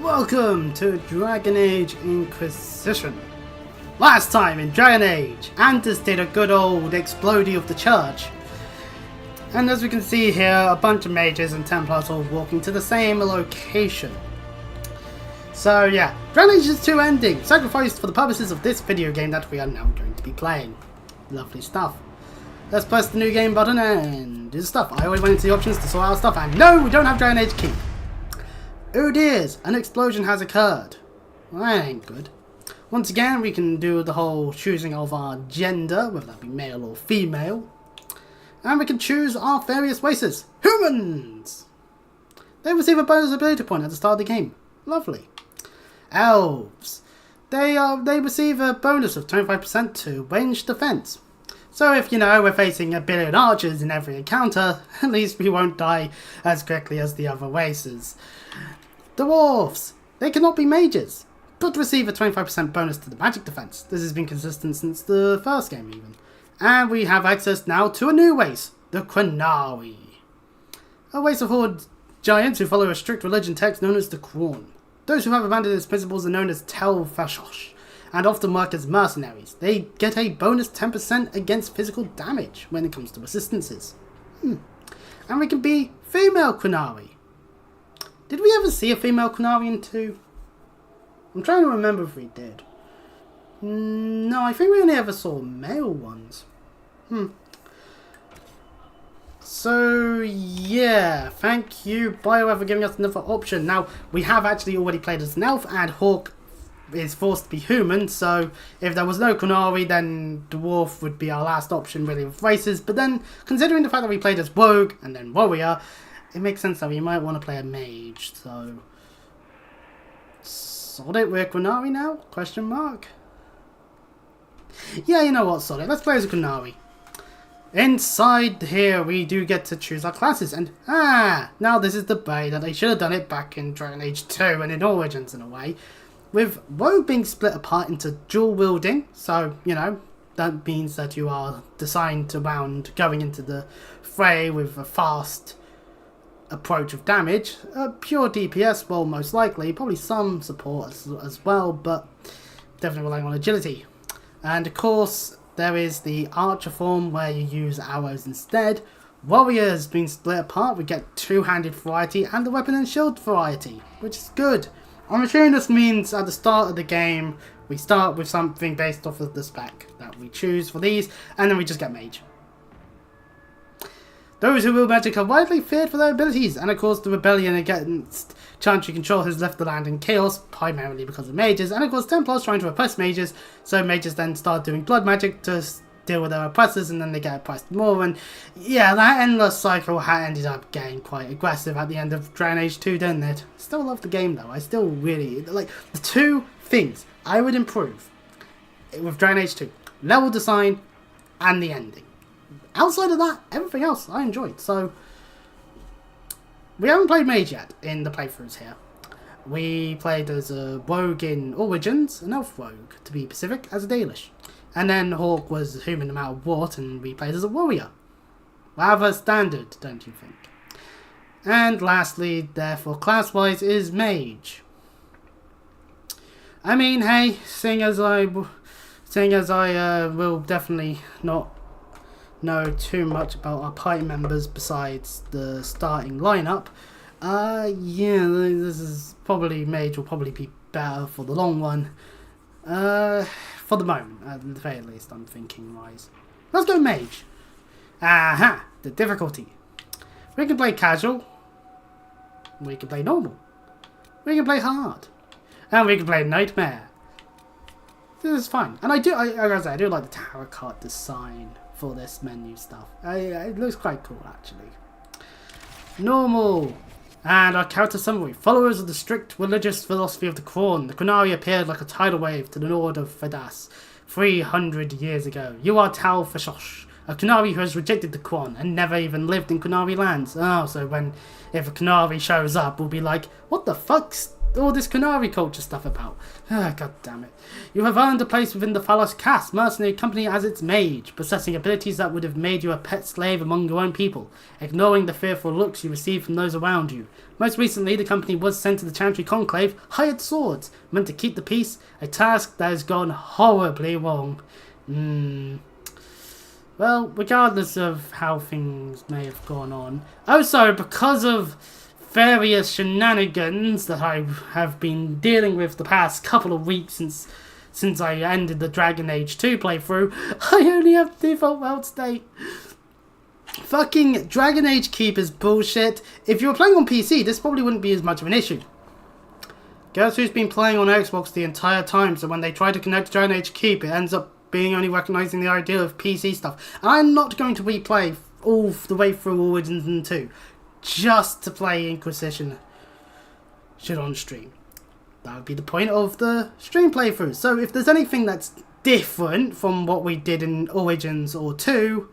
Welcome to Dragon Age Inquisition. Last time in Dragon Age, Antis did a good old explodey of the church. And as we can see here, a bunch of mages and Templars all walking to the same location. So yeah, Dragon Age 2 ending, sacrificed for the purposes of this video game that we are now going to be playing. Lovely stuff. Let's press the new game button and do the stuff. I already went into the options to sort out stuff, and no, we don't have Dragon Age Key. Oh dears, an explosion has occurred. Well, that ain't good. Once again, we can do the whole choosing of our gender, whether that be male or female. And we can choose our various races. Humans! They receive a bonus ability point at the start of the game. Lovely. Elves. They receive a bonus of 25% to ranged defense. So if, we're facing a billion archers in every encounter, at least we won't die as quickly as the other races. Dwarves. They cannot be mages, but receive a 25% bonus to the magic defense. This has been consistent since the first game even. And we have access now to a new race, the Qunari. A race of horde giants who follow a strict religion text known as the Qur'an. Those who have abandoned its principles are known as Tel-Fashosh, and often work as mercenaries. They get a bonus 10% against physical damage when it comes to resistances. And we can be female Qunari. Did we ever see a female Qunari in 2? I'm trying to remember if we did. No, I think we only ever saw male ones. So, yeah, thank you, BioWare, for giving us another option. Now, we have actually already played as an elf, and Hawk is forced to be human, so if there was no Qunari, then Dwarf would be our last option, really, of races. But then, considering the fact that we played as Rogue and then Warrior, it makes sense that we might want to play a Mage, so... Sod it, we're Qunari now? Question mark? Yeah, you know what, sod it, let's play as a Qunari. Inside here, we do get to choose our classes, and now this is the way that they should have done it back in Dragon Age 2 and in Origins in a way. With Rogue being split apart into dual wielding, so, that means that you are designed around going into the fray with a fast approach of damage. Pure DPS, well, most likely, probably some support as well, but definitely relying on agility. And of course, there is the archer form where you use arrows instead. Warriors being split apart, we get two-handed variety and the weapon and shield variety, which is good. I'm assuming this means at the start of the game, we start with something based off of the spec that we choose for these, and then we just get mage. Those who wield magic are widely feared for their abilities, and of course the rebellion against Chantry Control has left the land in chaos, primarily because of mages, and of course Templars trying to oppress mages, so mages then start doing blood magic to deal with their oppressors, and then they get oppressed more, and yeah, that endless cycle ended up getting quite aggressive at the end of Dragon Age 2, didn't it? Still love the game though, I still really, like, the two things I would improve with Dragon Age 2, level design and the ending. Outside of that, everything else I enjoyed. So, we haven't played Mage yet in the playthroughs here. We played as a Rogue in Origins, an Elf Rogue, to be specific, as a Dalish. And then Hawk was a human no matter what, and we played as a Warrior. Rather standard, don't you think? And lastly, therefore, class-wise, is Mage. I mean, hey, seeing as I will definitely not know too much about our party members besides the starting lineup. Yeah, this is probably Mage will probably be better for the long run. For the moment, at the very least, I'm thinking wise. Let's go Mage. Aha, the difficulty. We can play casual. We can play normal. We can play hard. And we can play nightmare. This is fine. And I do like the tarot card design for this menu stuff. It looks quite cool actually. Normal. And our character summary. Followers of the strict religious philosophy of the Qur'an, the Qunari appeared like a tidal wave to the north of Fadas 300 years ago. You are Tel-Fashosh, a Qunari who has rejected the Qur'an and never even lived in Qunari lands. Oh, so if a Qunari shows up, we'll be like, what the fuck's all this Canary culture stuff about? Ah, God damn it. You have earned a place within the Phalos caste mercenary company as its mage, possessing abilities that would have made you a pet slave among your own people, ignoring the fearful looks you receive from those around you. Most recently, the company was sent to the Chantry Conclave, hired swords, meant to keep the peace, a task that has gone horribly wrong. Well, regardless of how things may have gone on. Also, because of various shenanigans that I have been dealing with the past couple of weeks since I ended the Dragon Age 2 playthrough, I only have default world state. Fucking Dragon Age Keep is bullshit. If you were playing on PC, this probably wouldn't be as much of an issue. Guess who's been playing on Xbox the entire time, so when they try to connect to Dragon Age Keep, it ends up being only recognising the idea of PC stuff. And I'm not going to replay all the way through Origins 2 just to play Inquisition shit on stream. That would be the point of the stream playthrough. So if there's anything that's different from what we did in Origins or 2,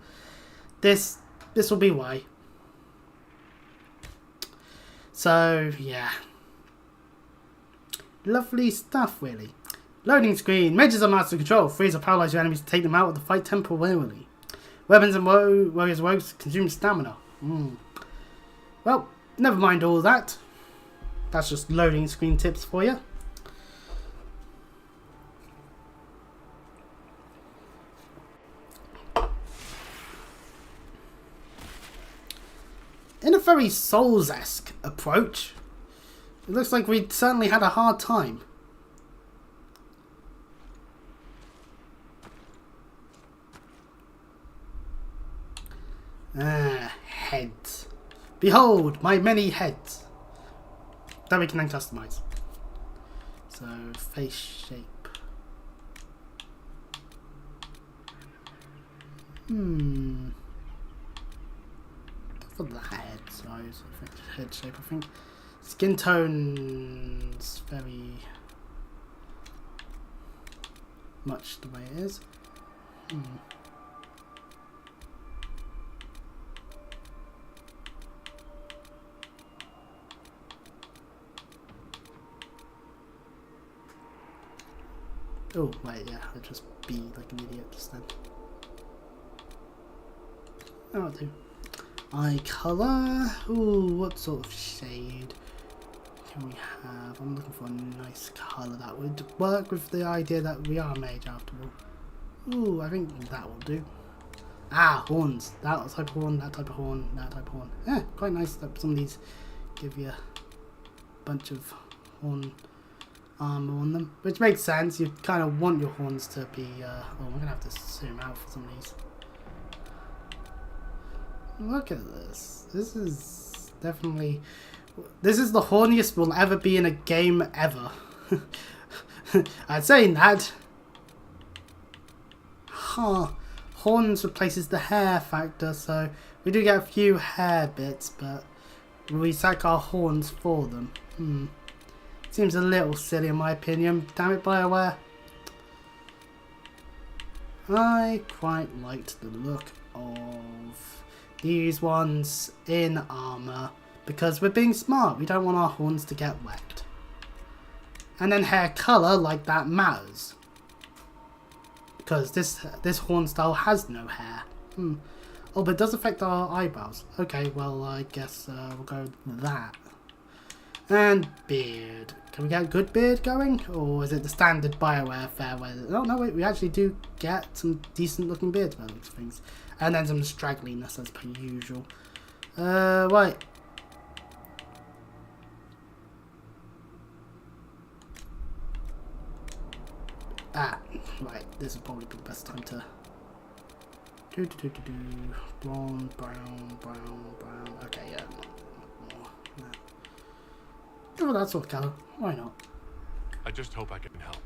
this will be why. So yeah, lovely stuff really. Loading screen. Mages are master control. Freeze or paralyze your enemies to take them out of the fight temporarily. Weapons and warriors' woes consume stamina. Well, never mind all that. That's just loading screen tips for you. In a very Souls-esque approach, it looks like we certainly had a hard time. Heads. Behold, my many heads. That we can then customize. So, face shape. For the head size, I think. Head shape, I think. Skin tone's very much the way it is. Oh, wait, yeah, I'll just be like an idiot just then. That'll do. Eye colour. Ooh, what sort of shade can we have? I'm looking for a nice colour that would work with the idea that we are a mage after all. Ooh, I think that will do. Ah, horns. That type of horn, that type of horn, that type of horn. Yeah, quite nice that some of these give you a bunch of horn armor on them, which makes sense. You kind of want your horns to be oh, we're gonna have to zoom out for some of these. Look at this. This is definitely, this is the horniest we'll ever be in a game ever. I'm saying that. Horns replaces the hair factor, so we do get a few hair bits, but we sack our horns for them. Seems a little silly in my opinion. Damn it, BioWare. I quite liked the look of these ones in armor because we're being smart. We don't want our horns to get wrecked. And then hair color, like that, matters because this horn style has no hair. Oh, but it does affect our eyebrows. Okay, well I guess we'll go with that. And beard. Can we get a good beard going? Or is it the standard BioWare fair where... Oh, no, wait. We actually do get some decent looking beards by the looks of things. And then some straggliness as per usual. Right. Right. This will probably be the best time to... Blonde, brown, brown, brown. Okay, yeah. Oh, that sort of colour. Why not? I just hope I can help.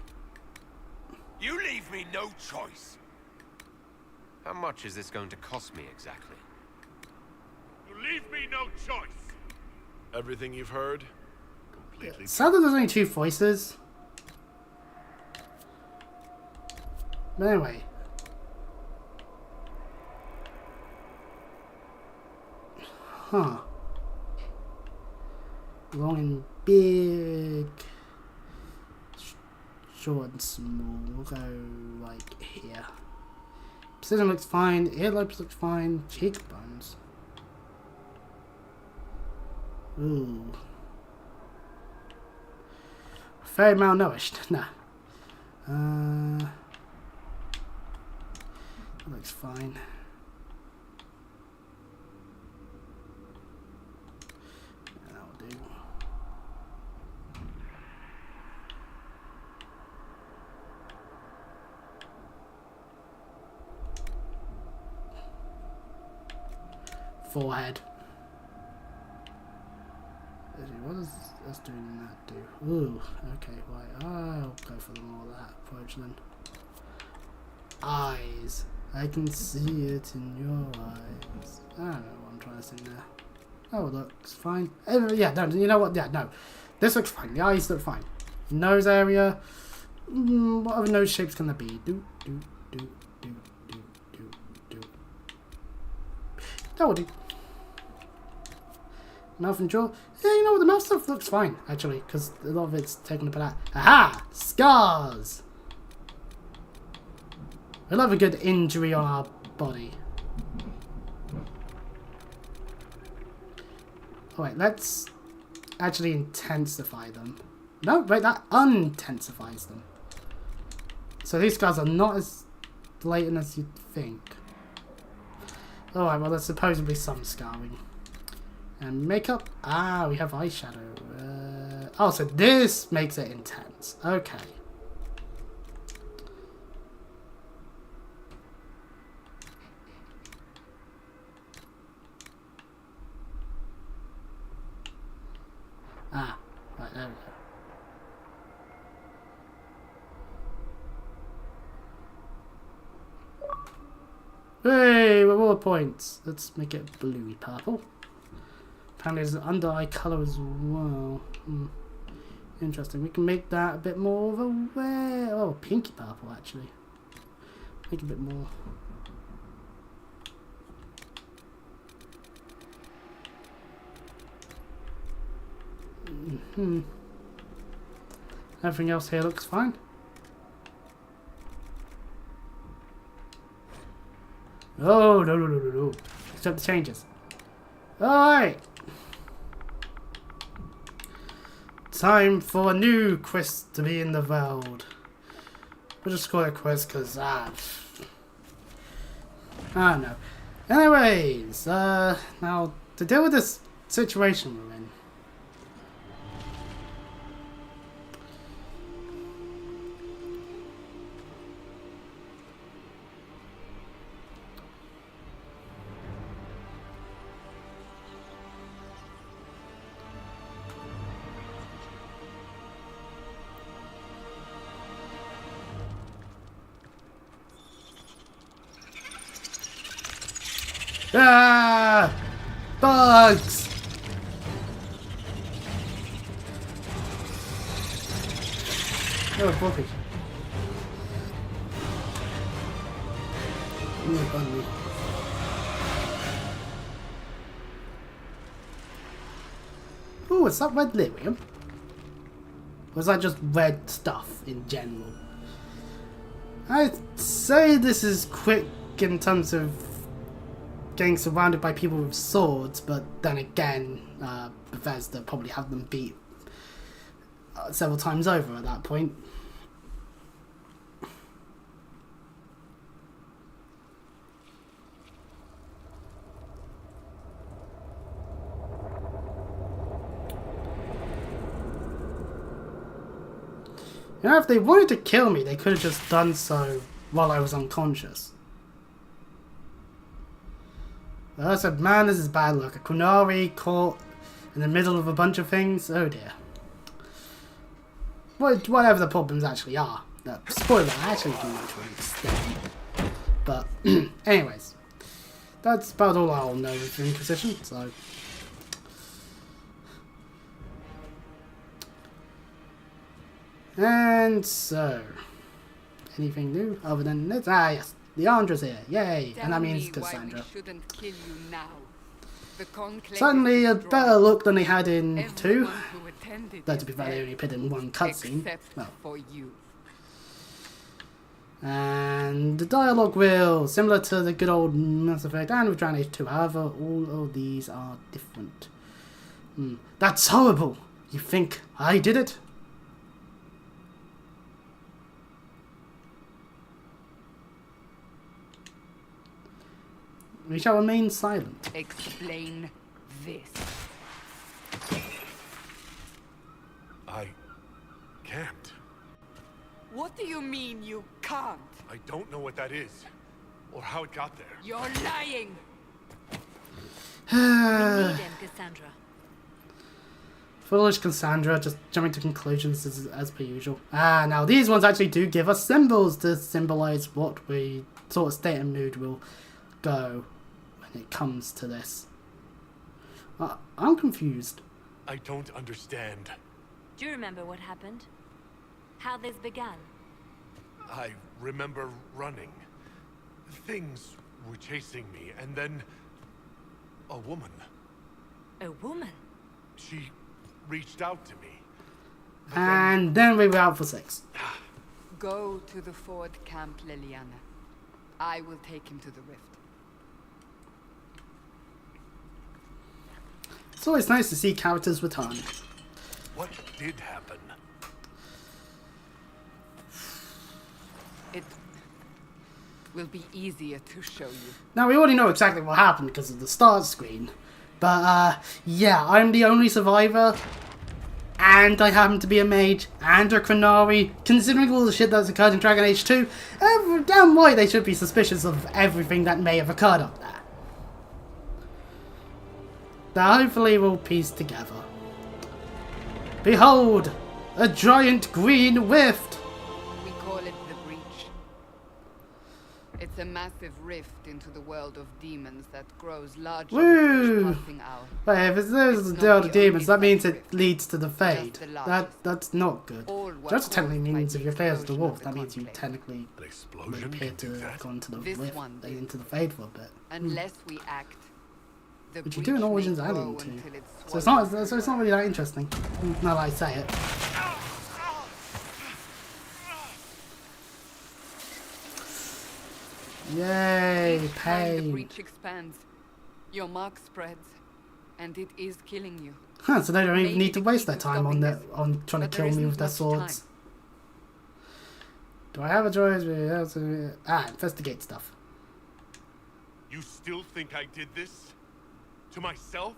You leave me no choice. How much is this going to cost me exactly? You leave me no choice. Everything you've heard, completely. Sad that there's only 2 voices. But anyway. long and big, short and small. We'll go like here. Precision looks fine, earlobes look fine, cheekbones. Ooh. Very malnourished. Nah. That looks fine. That'll do. Forehead. What does us doing that do? Ooh, okay, right. I'll go for them all that approach then. Eyes. I can see it in your eyes. I don't know what I'm trying to say there. Oh, it looks fine. Yeah, no, you know what? Yeah, no. This looks fine. The eyes look fine. Nose area. What other nose shapes can there be? Do. That will do. Mouth and jaw. Yeah, you know what? The mouth stuff looks fine, actually, because a lot of it's taken up that. Aha! Scars! We love a good injury on our body. Oh, wait, let's actually intensify them. No, wait, that untensifies them. So these scars are not as blatant as you'd think. Alright, well, there's supposedly some scarring. And makeup. Ah, we have eyeshadow. Oh, so this makes it intense. Okay. Ah, right, there we go. Hey, reward points. Let's make it bluey purple. Apparently there's an under eye colour as well. Interesting. We can make that a bit more of a wear. Oh, pinky purple actually. Make it a bit more. Everything else here looks fine. Oh, no. Except the changes. Alright. Time for a new quest to be in the world. We'll just call it a quest because, I don't know. Anyways, now to deal with this situation we're in. Ah! Bugs! Oh, bumpy. Oh, is that red lyrium? Or is that just red stuff in general? I'd say this is quick in terms of getting surrounded by people with swords, but then again, Bethesda probably have them beat several times over at that point. You know, if they wanted to kill me, they could have just done so while I was unconscious. I said, man, this is bad luck. A Kunari caught in the middle of a bunch of things. Oh dear. Whatever the problems actually are. Spoiler, I actually do want to extend. But, anyways. That's about all I'll know with Inquisition, so. And so. Anything new other than this? Ah, yes. Leandra's here, yay! Tell and that means me Cassandra. why we shouldn't kill you now. The conclave Certainly a is better look than they had in 2. Everyone who attended Though is to be fair, they dead, only appeared in one cutscene. except Well, for you. and the dialogue wheel, similar to the good old Mass Effect and with Dragon Age 2. However, all of these are different. That's horrible. You think I did it? We shall remain silent. Explain this. I can't. What do you mean you can't? I don't know what that is, or how it got there. You're lying! Need him, Cassandra. Foolish Cassandra, just jumping to conclusions as per usual. Now these ones actually do give us symbols to symbolize what we sort of state of mood will go when it comes to this. I'm confused. I don't understand. Do you remember what happened? How this began? I remember running. Things were chasing me, and then a woman. A woman? She reached out to me. And then we were out for 6. Go to the Ford Camp, Liliana. I will take him to the rift. It's always nice to see characters return. What did happen? It will be easier to show you. Now we already know exactly what happened because of the start screen. But yeah, I'm the only survivor. And I happen to be a mage and a Chronari. Considering all the shit that's occurred in Dragon Age 2, damn right they should be suspicious of everything that may have occurred up there. That hopefully we'll piece together. Behold! A giant green rift! We call it the Breach. It's a massive rift into the world of demons that grows larger Woo! with each passing hour. But if it's those It's the not the the demons, that only means such it rift, leads to the Fade. the largest. That's not good. All were That technically caused by means the if you play as the explosion wolf, of the that means you conclave. technically An would explosion appear can to do have that? gone to the This rift, one did. into the Fade for a bit. Unless we act, the Which you breach do in may Origins and grow in 2. until it's So it's swallowed. not really that interesting. Now that I say it. Yay, Each time the pain. breach expands, your mark spreads, and it is killing you. Huh, so they don't even Maybe need to the waste key their to time on stopping on trying But to there kill me isn't with their much swords. time. Do I have a choice? Investigate stuff. You still think I did this? To myself?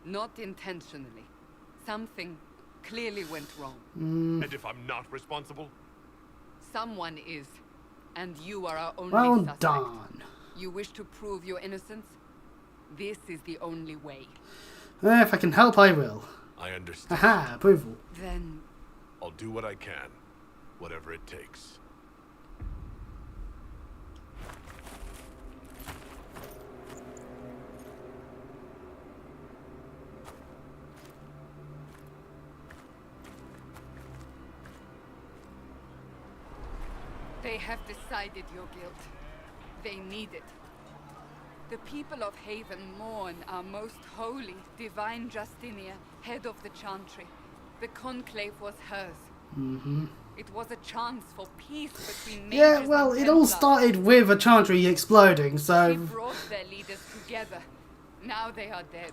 Not intentionally. Something clearly went wrong. And if I'm not responsible? Someone is, and you are our only Well suspect. done. You wish to prove your innocence? This is the only way. If I can help, I will. I understand. Aha, approval. Then I'll do what I can. Whatever it takes. they have decided your guilt. They need it. The people of Haven mourn our most holy, divine Justinia, head of the Chantry. The conclave was hers. It was a chance for peace between mages Yeah, well, and it all Templars. started with a chantry exploding, She so... brought their leaders together. Now they are dead.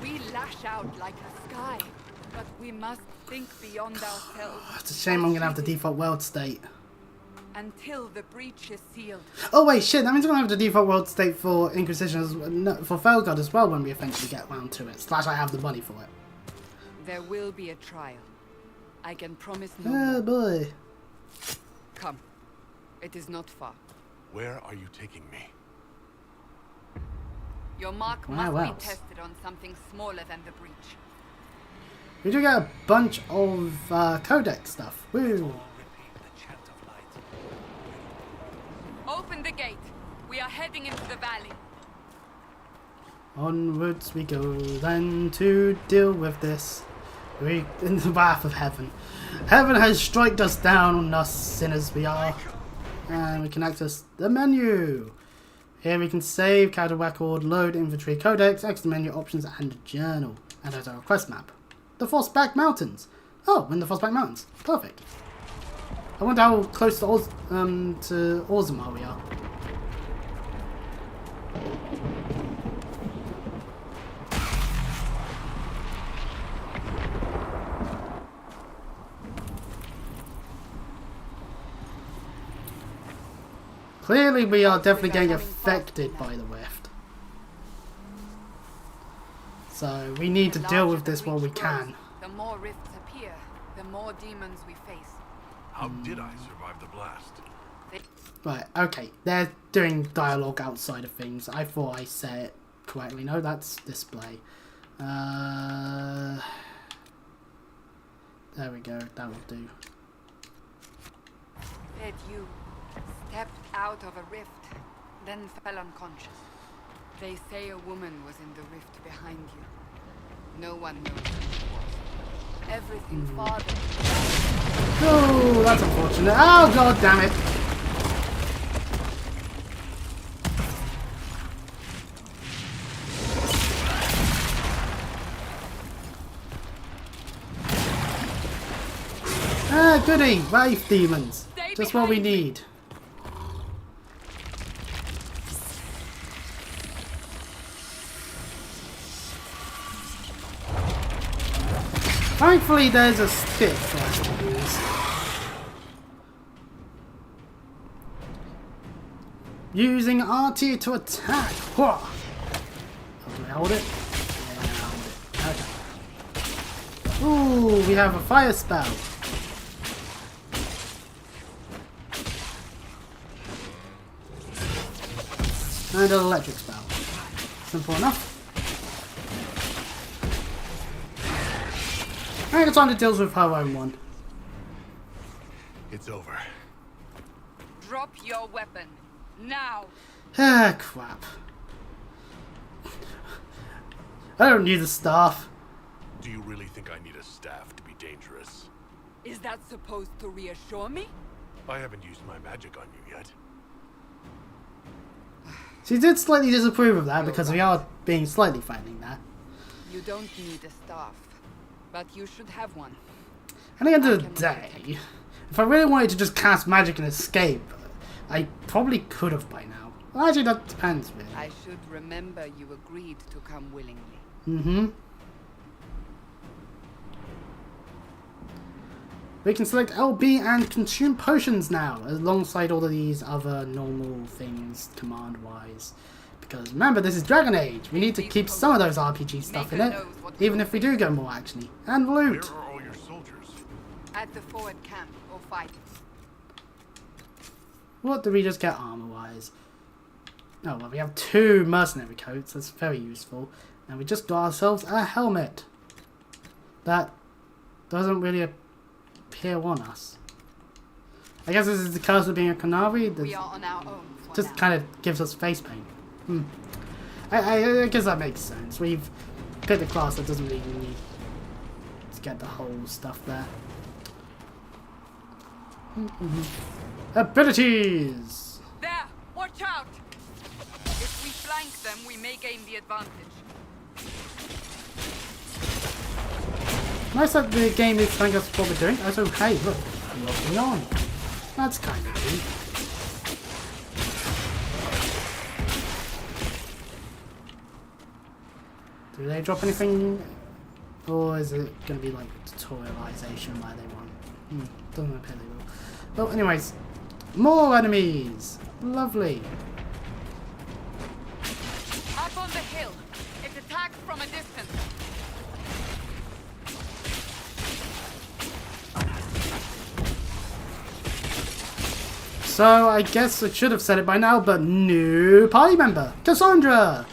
We lash out like a sky, but we must think beyond ourselves. It's a shame I'm gonna have the default world state. Until the breach is sealed. Oh wait, shit, that means I'm gonna have the default world state for Inquisition, for Felgard as well when we eventually get round to it. Slash I have the money for it. There will be a trial. I can promise no Oh more. boy. Come. It is not far. Where are you taking me? Your mark Wow, must wow. be tested on something smaller than the breach. We do get a bunch of codex stuff. Woo! Open the gate. We are heading into the valley. Onwards we go then to deal with this. We in the wrath of heaven. Heaven has striked us down on us sinners we are. And we can access the menu. Here we can save, character record, load inventory, codex, exit menu options, and journal. And there's our quest map. The Frostback Mountains. Oh, we're in the Frostback Mountains. Perfect. I wonder how close to Orzammar we are. Clearly we are definitely getting affected by the rift. So we need to deal with this while we can. The more rifts appear, the more demons we face. How did I survive the blast? Right, okay. They're doing dialogue outside of things. I thought I said it correctly. No, that's display. There we go. That will do. That you stepped out of a rift, then fell unconscious. They say a woman was in the rift behind you. No one knows who it was. Everything father. Oh, that's unfortunate. Oh, god damn it. Ah, goody. Wraith demons. Just what we need. Thankfully, there's a stick for us to use. Using RT to attack. Whoa. Oh, do I hold it? Yeah, I hold it. Okay. Ooh, we have a fire spell. And an electric spell. Simple enough. I think time to deal with her own one. It's over. Drop your weapon. Now. Ah, crap. I don't need the staff. Do you really think I need a staff to be dangerous? Is that supposed to reassure me? I haven't used my magic on you yet. She did slightly disapprove of that because we are being slightly threatening there. You don't need a staff, but you should have one. At the end of the day, if I really wanted to just cast magic and escape, I probably could have by now. Well, actually, that depends, really. I should remember you agreed to come willingly. Mm-hmm. We can select LB and consume potions now, alongside all of these other normal things, command-wise. Because remember, this is Dragon Age. We need to keep some of those RPG stuff in it, even if we do go more actiony. And loot! Where are all your soldiers? At the forward camp, or fight. What did we just get armor-wise? Oh, well, we have 2 mercenary coats. That's very useful. And we just got ourselves a helmet. That doesn't really appear on us. I guess this is the curse of being a Qunari. We are on our own for Just now. kind of gives us face paint. I guess that makes sense. We've picked a class that doesn't really need to get the whole stuff there. Abilities! There! Watch out! If we flank them, we may gain the advantage. Nice that the game is telling us what we're doing. Also, hey, look, looking on. That's kind of neat. Do they drop anything? Or is it going to be like tutorialization where they want? Doesn't appear they will. Well, anyways, more enemies! Lovely. Up on the hill. It attacks from a distance. So, I guess I should have said it by now, but new party member, Cassandra!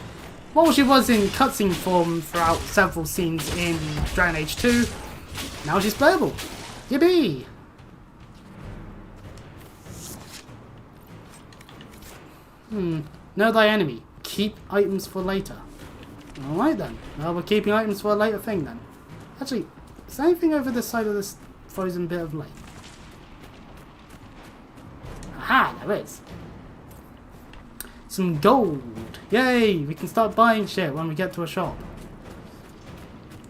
While she was in cutscene form throughout several scenes in Dragon Age 2, now she's playable. Yippee! Know thy enemy. Keep items for later. Alright then. Well, we're keeping items for a later thing then. Actually, is there anything over this side of this frozen bit of lake? Aha, there is. some gold. Yay! We can start buying shit when we get to a shop.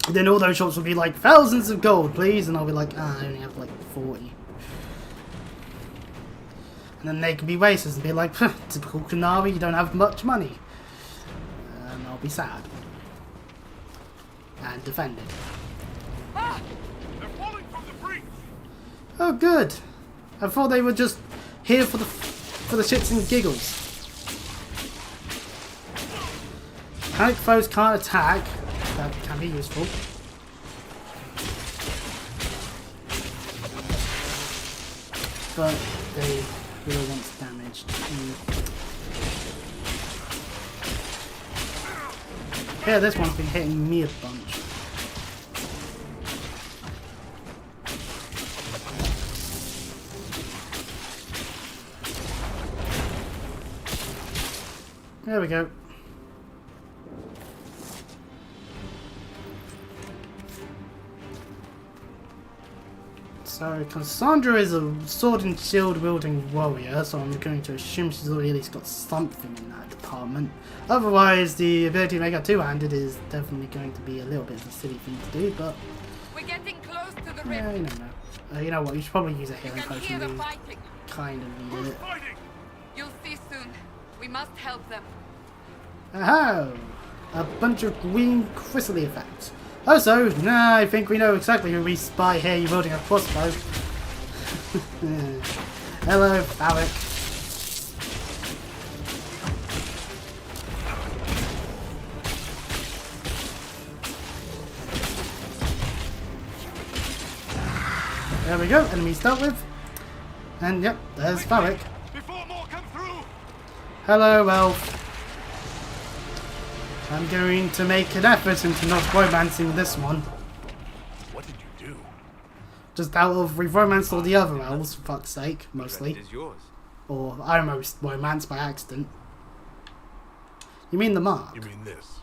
And then all those shops will be like, thousands of gold, please. And I'll be like, I only have like 40. And then they can be racist and be like, typical Kunari, you don't have much money. And I'll be sad. And defended. Ah! They're falling from the breach! Oh, good. I thought they were just here for the shits and giggles. Panic foes can't attack. That can be useful. But they really want damaged. Yeah, this one's been hitting me a bunch. There we go. So Cassandra is a sword and shield wielding warrior, so I'm going to assume she's already at least got something in that department. Otherwise, the ability to make her two-handed is definitely going to be a little bit of a silly thing to do, but We're getting close to the yeah, rift. you never know. You know what? You should probably use a You healing can potion. hear the You fighting. kind of need Who's it. fighting? You'll see soon. We must help them. Oh, a bunch of green crystally effects. Also, I think we know exactly who we spy here. You're wielding a crossbow. Hello, Alec. There we go, enemies dealt with. And yep, there's Varric. Before more come through! Hello, Elf. I'm going to make an effort into not romancing this one. What did you do? Just out of, we've romanced all the other elves, for fuck's sake, The mostly. credit is yours. Or I almost romanced by accident. You mean the mark? You mean this?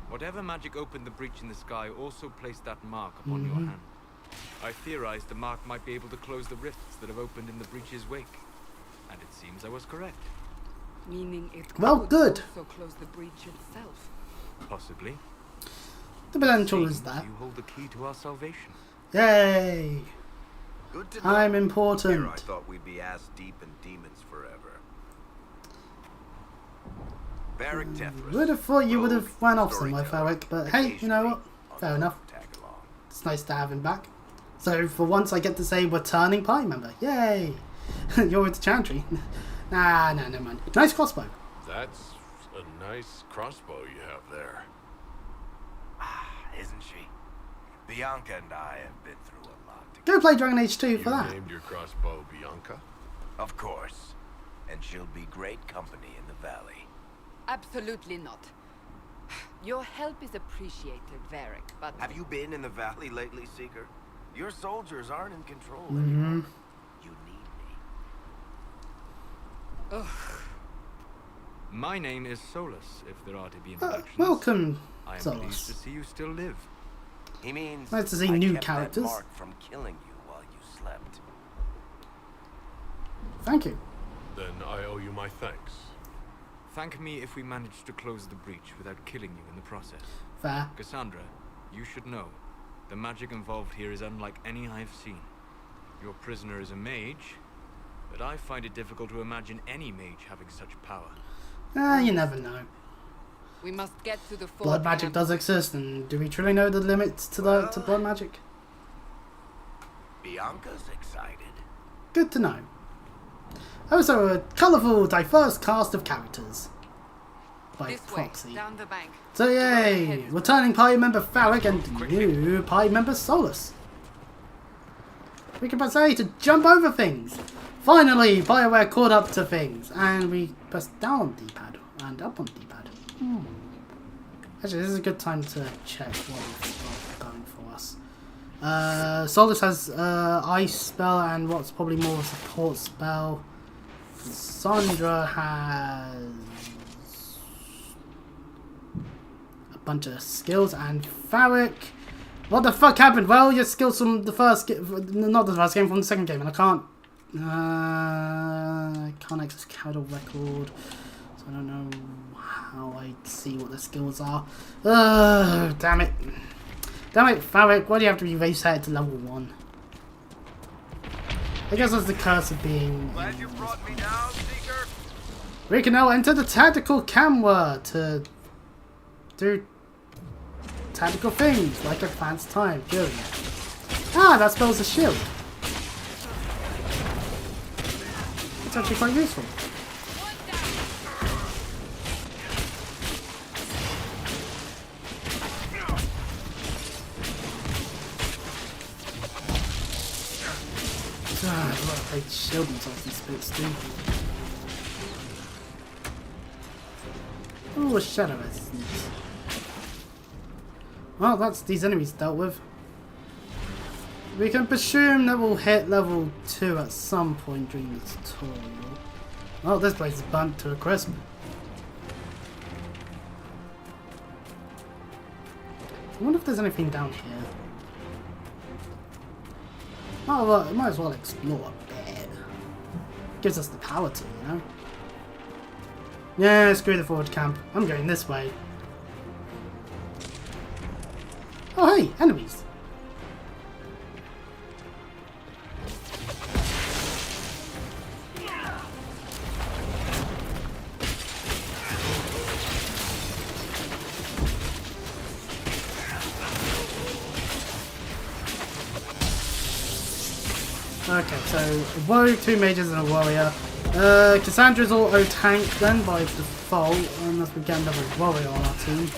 Whatever magic opened the breach in the sky also placed that mark upon your hand. I theorized the mark might be able to close the rifts that have opened in the breach's wake. And it seems I was correct. Meaning it Well, could good. also close the breach itself. Possibly. The potential is Seems that. you hold the key to our salvation. Yay! Good to know. I'm Here I important. thought we'd be ass deep in demons forever. Varric Tethras. Would have thought you would have rogue, ran off somewhere, storyteller, Varric, but hey, you know what? occasionally Fair enough. tag along. It's nice to have him back. So for once I get to say returning party member. Yay! You're with the Chantry. Nah, never mind. Nice crossbow. That's a nice crossbow you have there. Isn't she? Bianca and I have been through a lot together. Go play Dragon Age 2 for You that. named your crossbow Bianca? Of course. And she'll be great company in the valley. Absolutely not. Your help is appreciated, Varric, but Have you been in the valley lately, Seeker? Your soldiers aren't in control anymore. You need me. My name is Solus, if there are to be introductions. Welcome, I am pleased Solus. to see you still live. He means Nice to see I new kept that characters. mark from killing you while you slept. Thank you. Then I owe you my thanks. Thank me if we manage to close the breach without killing you in the process. Fair. Cassandra, you should know. The magic involved here is unlike any I've seen. Your prisoner is a mage, but I find it difficult to imagine any mage having such power. You never know. we must get to the fort Blood magic camp. does exist, and do we truly know the limits to blood magic? Bianca's excited. Good to know. Also, a colourful, diverse cast of characters. By This proxy. way, down the bank. So yay! Returning party member Varric and new party member Solus. We can press A to jump over things. Finally, BioWare caught up to things. And we press down on D-pad and up on D-pad. Actually, this is a good time to check what we've got going for us. Solus has Ice spell and what's probably more a support spell. Cassandra has a bunch of skills, and Varric. What the fuck happened? Well, your skills from the first, not the first game, from the second game, and I can't access character record, so I don't know how I see what the skills are. Damn it. Damn it, Farrick, why do you have to be reset to level 1? I guess that's the curse of being... Glad you brought me down, Seeker. We can now enter the tactical camera to do tactical things, like advanced time during it. Ah, that spells a shield. It's actually quite useful. They shield themselves in spits too. Ooh, a shadow resistance. Well, that's these enemies dealt with. We can presume that we'll hit level 2 at some point during the tutorial. Oh, this place is burnt to a crisp. I wonder if there's anything down here. Oh, well, might as well explore a bit. Gives us the power to, you know? Yeah, screw the forward camp. I'm going this way. Oh, hey, enemies. Okay, so Rogue, 2 mages and a warrior. Cassandra's auto tank then by default, unless we get another warrior on our team.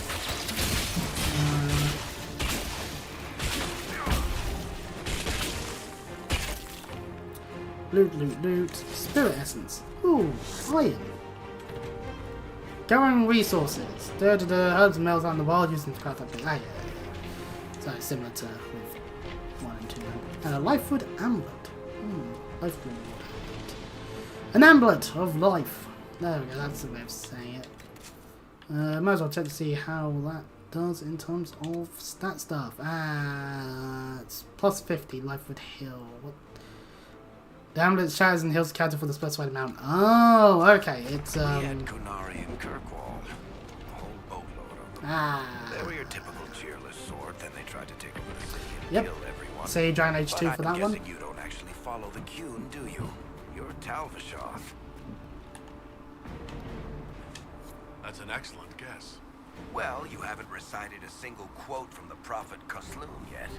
Loot, loot, loot. Spirit essence. Ooh, iron. Gathering resources. Herbs and metals out in the wild using to craft up the yeah. So similar to with 1 and 2. And a lifewood amulet. Lifewood amulet. An amulet of life. There we go, that's the way of saying it. Might as well check to see how that does in terms of stat stuff. It's plus 50 lifewood heal. What? The amulet shatters and heals the counter for the specified amount. Oh, okay. It's We had Kunari and Kirkwall. A whole boatload of them. They were your typical cheerless sort, then they tried to take over the city and kill everyone. Say Dragon Age 2 for that one. I'm guessing you don't actually follow the Qun, do you? You're Talvishoth. That's an excellent guess. Well, you haven't recited a single quote from the Prophet Kusloon yet.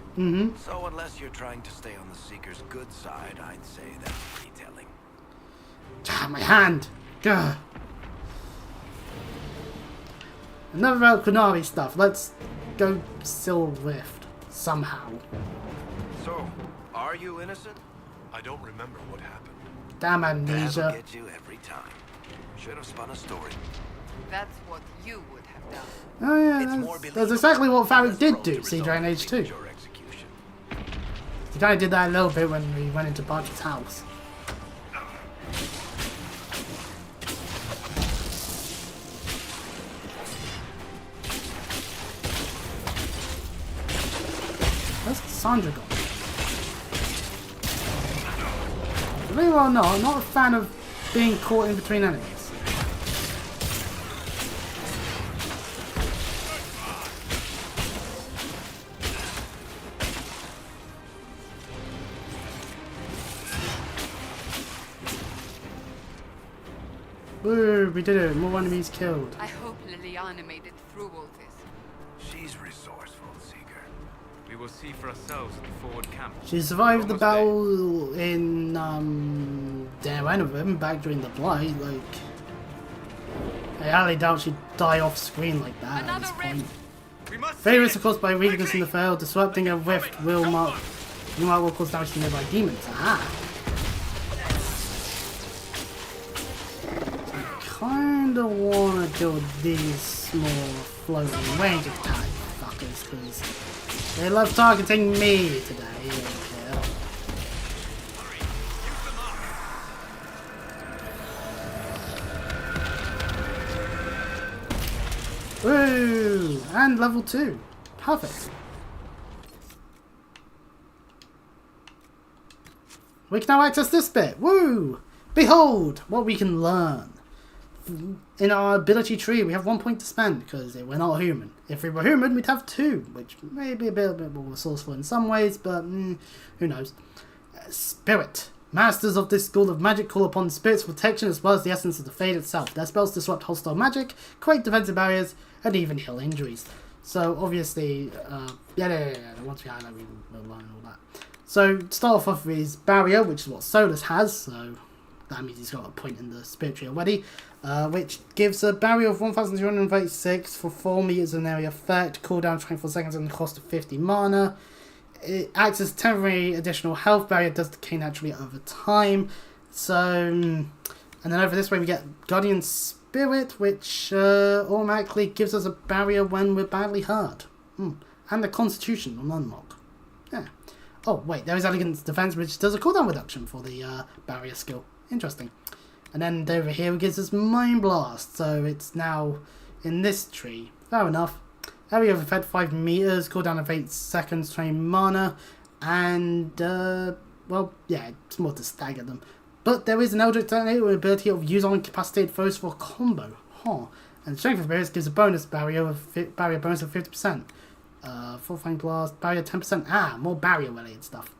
So unless you're trying to stay on the Seeker's good side, I'd say that's pretty telling. Ah, my hand! Gah. Enough about Kunari stuff. Let's go Sil Rift. Somehow. So, are you innocent? I don't remember what happened. Damn That'll amnesia. get you every time. Should have spun a story. That's what you would have done. Oh yeah, that's exactly what Farrick did do, see Dragon Age 2. Your execution. He kind of did that a little bit when we went into Bart's house. Where's Cassandra gone? Believe it or not, I'm not a fan of being caught in between enemies. Woo, we did it. More enemies killed. I hope Liliana made it through all this. She's resourceful, Seeker. We will see for ourselves at the forward camp. She survived the Almost battle in Denerim back during the Blight. Like, I highly doubt she'd die off screen like that at this point. We must Favorites are caused by weakness in the field. Disrupting a rift will will cause damage to nearby demons. Aha. Kinda wanna kill these small floating range attack fuckers because they love targeting me today. Yeah. Woo! And level 2. Perfect. We can now access this bit. Woo! Behold what we can learn. in our ability tree, we have 1 point to spend because we're not human. If we were human, we'd have 2, which may be a bit more resourceful in some ways, but who knows. Spirit. Masters of this school of magic call upon spirits for protection as well as the essence of the Fade itself. Their spells disrupt hostile magic, create defensive barriers, and even heal injuries. So obviously, once we highlight, we will learn all that. So start off with his barrier, which is what Solus has, so that means he's got a point in the spirit tree already, which gives a barrier of 1,236 for 4 meters of an area effect, cooldown 24 seconds and the cost of 50 mana. It acts as a temporary additional health barrier, does decay naturally over time. So, and then over this way we get Guardian Spirit, which automatically gives us a barrier when we're badly hurt. And the Constitution on unlock. Yeah. Oh wait, there is Elegance Defense, which does a cooldown reduction for the barrier skill. Interesting. And then over here it gives us Mind Blast, so it's now in this tree. Fair enough. Area of effect 5 meters, cooldown of 8 seconds, 20 mana, and well, yeah, it's more to stagger them. But there is an Eldritch Detonator with the ability of use on incapacitated foes for a combo. And Strength of Barriers gives a bonus barrier bonus of 50%. Full Flame Blast, barrier 10%. More barrier related stuff.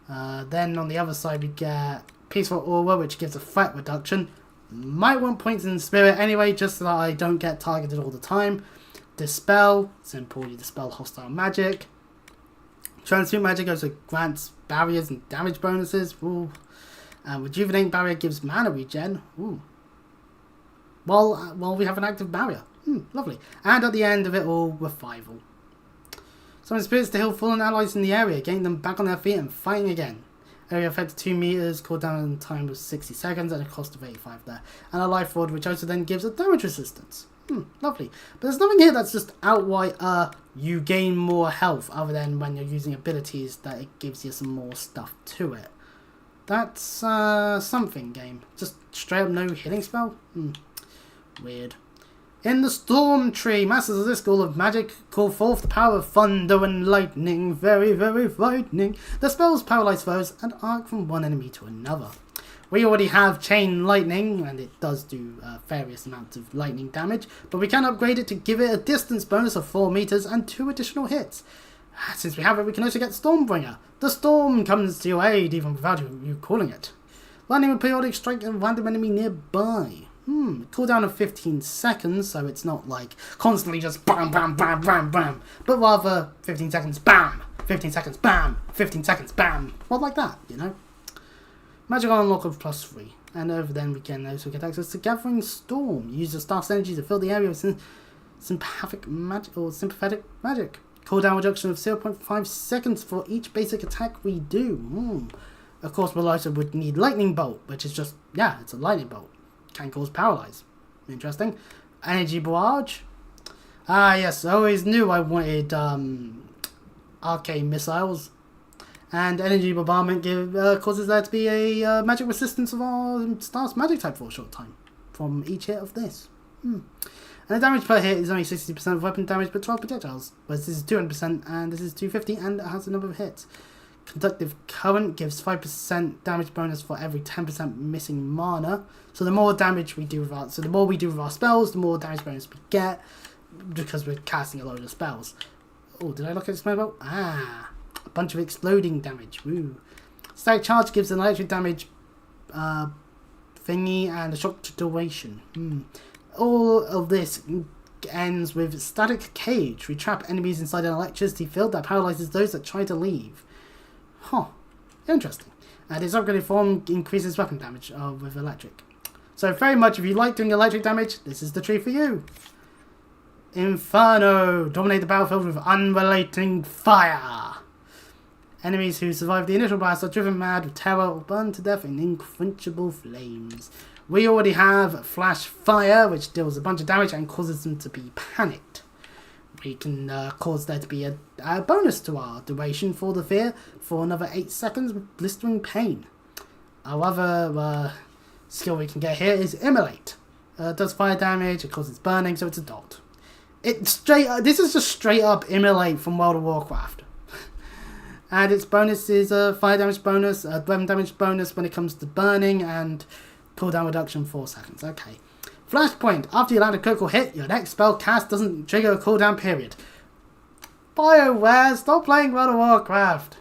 Then on the other side we get Peaceful Aura, which gives a threat reduction. Might want points in Spirit anyway, just so that I don't get targeted all the time. Dispel, simple, you dispel hostile magic. Transmute Magic also grants barriers and damage bonuses. Ooh. Rejuvenate Barrier gives mana regen. Ooh. While we have an active barrier. Lovely. And at the end of it all, Revival. Summon spirits to heal fallen allies in the area, getting them back on their feet and fighting again. Area effect 2 meters, cooldown time of 60 seconds and a cost of 85 there. And a life ward, which also then gives a damage resistance. Lovely. But there's nothing here that's just outright you gain more health, other than when you're using abilities that it gives you some more stuff to it. That's something, game. Just straight up no healing spell? Weird. In the Storm Tree, masters of this school of magic call forth the power of thunder and lightning. Very, very frightening. The spells paralyze foes and arc from one enemy to another. We already have Chain Lightning, and it does do various amounts of lightning damage, but we can upgrade it to give it a distance bonus of 4 meters and 2 additional hits. Since we have it, we can also get Stormbringer. The storm comes to your aid, even without you calling it. Lightning will periodic strike a random enemy nearby. Cooldown of 15 seconds, so it's not like constantly just bam, bam, bam, bam, bam, but rather 15 seconds, bam, 15 seconds, bam, 15 seconds, bam. Well, like that, you know. Magic unlock of +3, and over then we can also get access to Gathering Storm. Use the staff's energy to fill the area with sympathetic magic Cooldown reduction of 0.5 seconds for each basic attack we do. Of course, we'll also would need Lightning Bolt, which is just, yeah, it's a lightning bolt. Can cause paralyze. Interesting. Energy Barrage. Yes, I always knew I wanted arcane missiles. And Energy Bombardment causes there to be a magic resistance of our staff's magic type for a short time from each hit of this. And the damage per hit is only 60% of weapon damage but 12 projectiles. Whereas this is 200% and this is 250 and it has a number of hits. Conductive Current gives 5% damage bonus for every 10% missing mana. So the more damage we do with the more we do with our spells, the more damage bonus we get because we're casting a load of spells. Oh, did I look at this mobile? A bunch of exploding damage. Woo. Static Charge gives an electric damage thingy and a shock duration. All of this ends with Static Cage. We trap enemies inside an electricity field that paralyzes those that try to leave. Interesting. And its upgraded form increases weapon damage with electric. So very much, if you like doing electric damage, this is the tree for you. Inferno. Dominate the battlefield with unrelenting fire. Enemies who survive the initial blast are driven mad with terror or burned to death in unquenchable flames. We already have Flash Fire, which deals a bunch of damage and causes them to be panicked. We can cause there to be a bonus to our duration for the fear for another 8 seconds with blistering pain. Our other skill we can get here is Immolate. Does fire damage, it causes burning, so it's a dot. This is just straight up Immolate from World of Warcraft. And its bonus is a fire damage bonus, a weapon damage bonus when it comes to burning, and cooldown reduction 4 seconds. Okay. Flashpoint. After you land a critical hit, your next spell cast doesn't trigger a cooldown period. BioWare, stop playing World of Warcraft.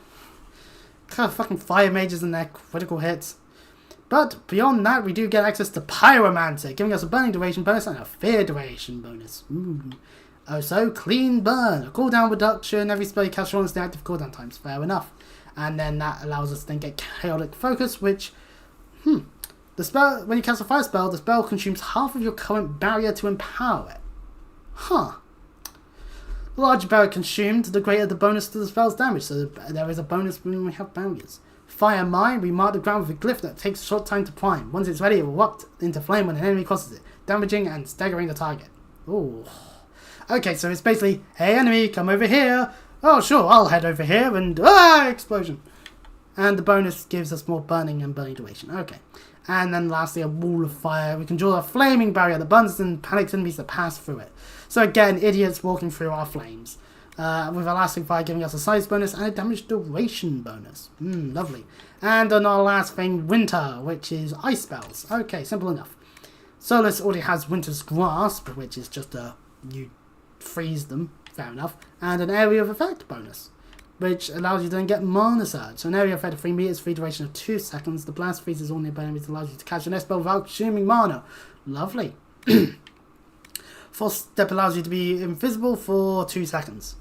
Kind of fucking fire mages and their critical hits. But beyond that, we do get access to Pyromancer, giving us a burning duration bonus and a fear duration bonus. Ooh. Also, Clean Burn, a cooldown reduction. Every spell you cast shortens the active cooldown times. Fair enough. And then that allows us to then get Chaotic Focus, which, the spell, when you cast a fire spell, the spell consumes half of your current barrier to empower it. Huh. The larger barrier consumed, the greater the bonus to the spell's damage, so there is a bonus when we have barriers. Fire Mine, we mark the ground with a glyph that takes a short time to prime. Once it's ready, it will erupt into flame when an enemy crosses it, damaging and staggering the target. Ooh. Okay, so it's basically, hey enemy, come over here. Oh sure, I'll head over here and explosion. And the bonus gives us more burning and burning duration. Okay. And then lastly, a wall of fire. We can draw a flaming barrier that burns and panics enemies that pass through it. So again, idiots walking through our flames. With Elastic Fire giving us a size bonus and a damage duration bonus. Lovely. And on our last thing, Winter, which is ice spells. Okay, simple enough. Solus already has Winter's Grasp, which is just you freeze them, fair enough. And an Area of Effect bonus, which allows you to then get Mana Surge. So an area effect of 3 meters, free duration of 2 seconds. The blast freezes all nearby enemies, allows you to catch an spell without consuming mana. Lovely. Force Step allows you to be invisible for 2 seconds.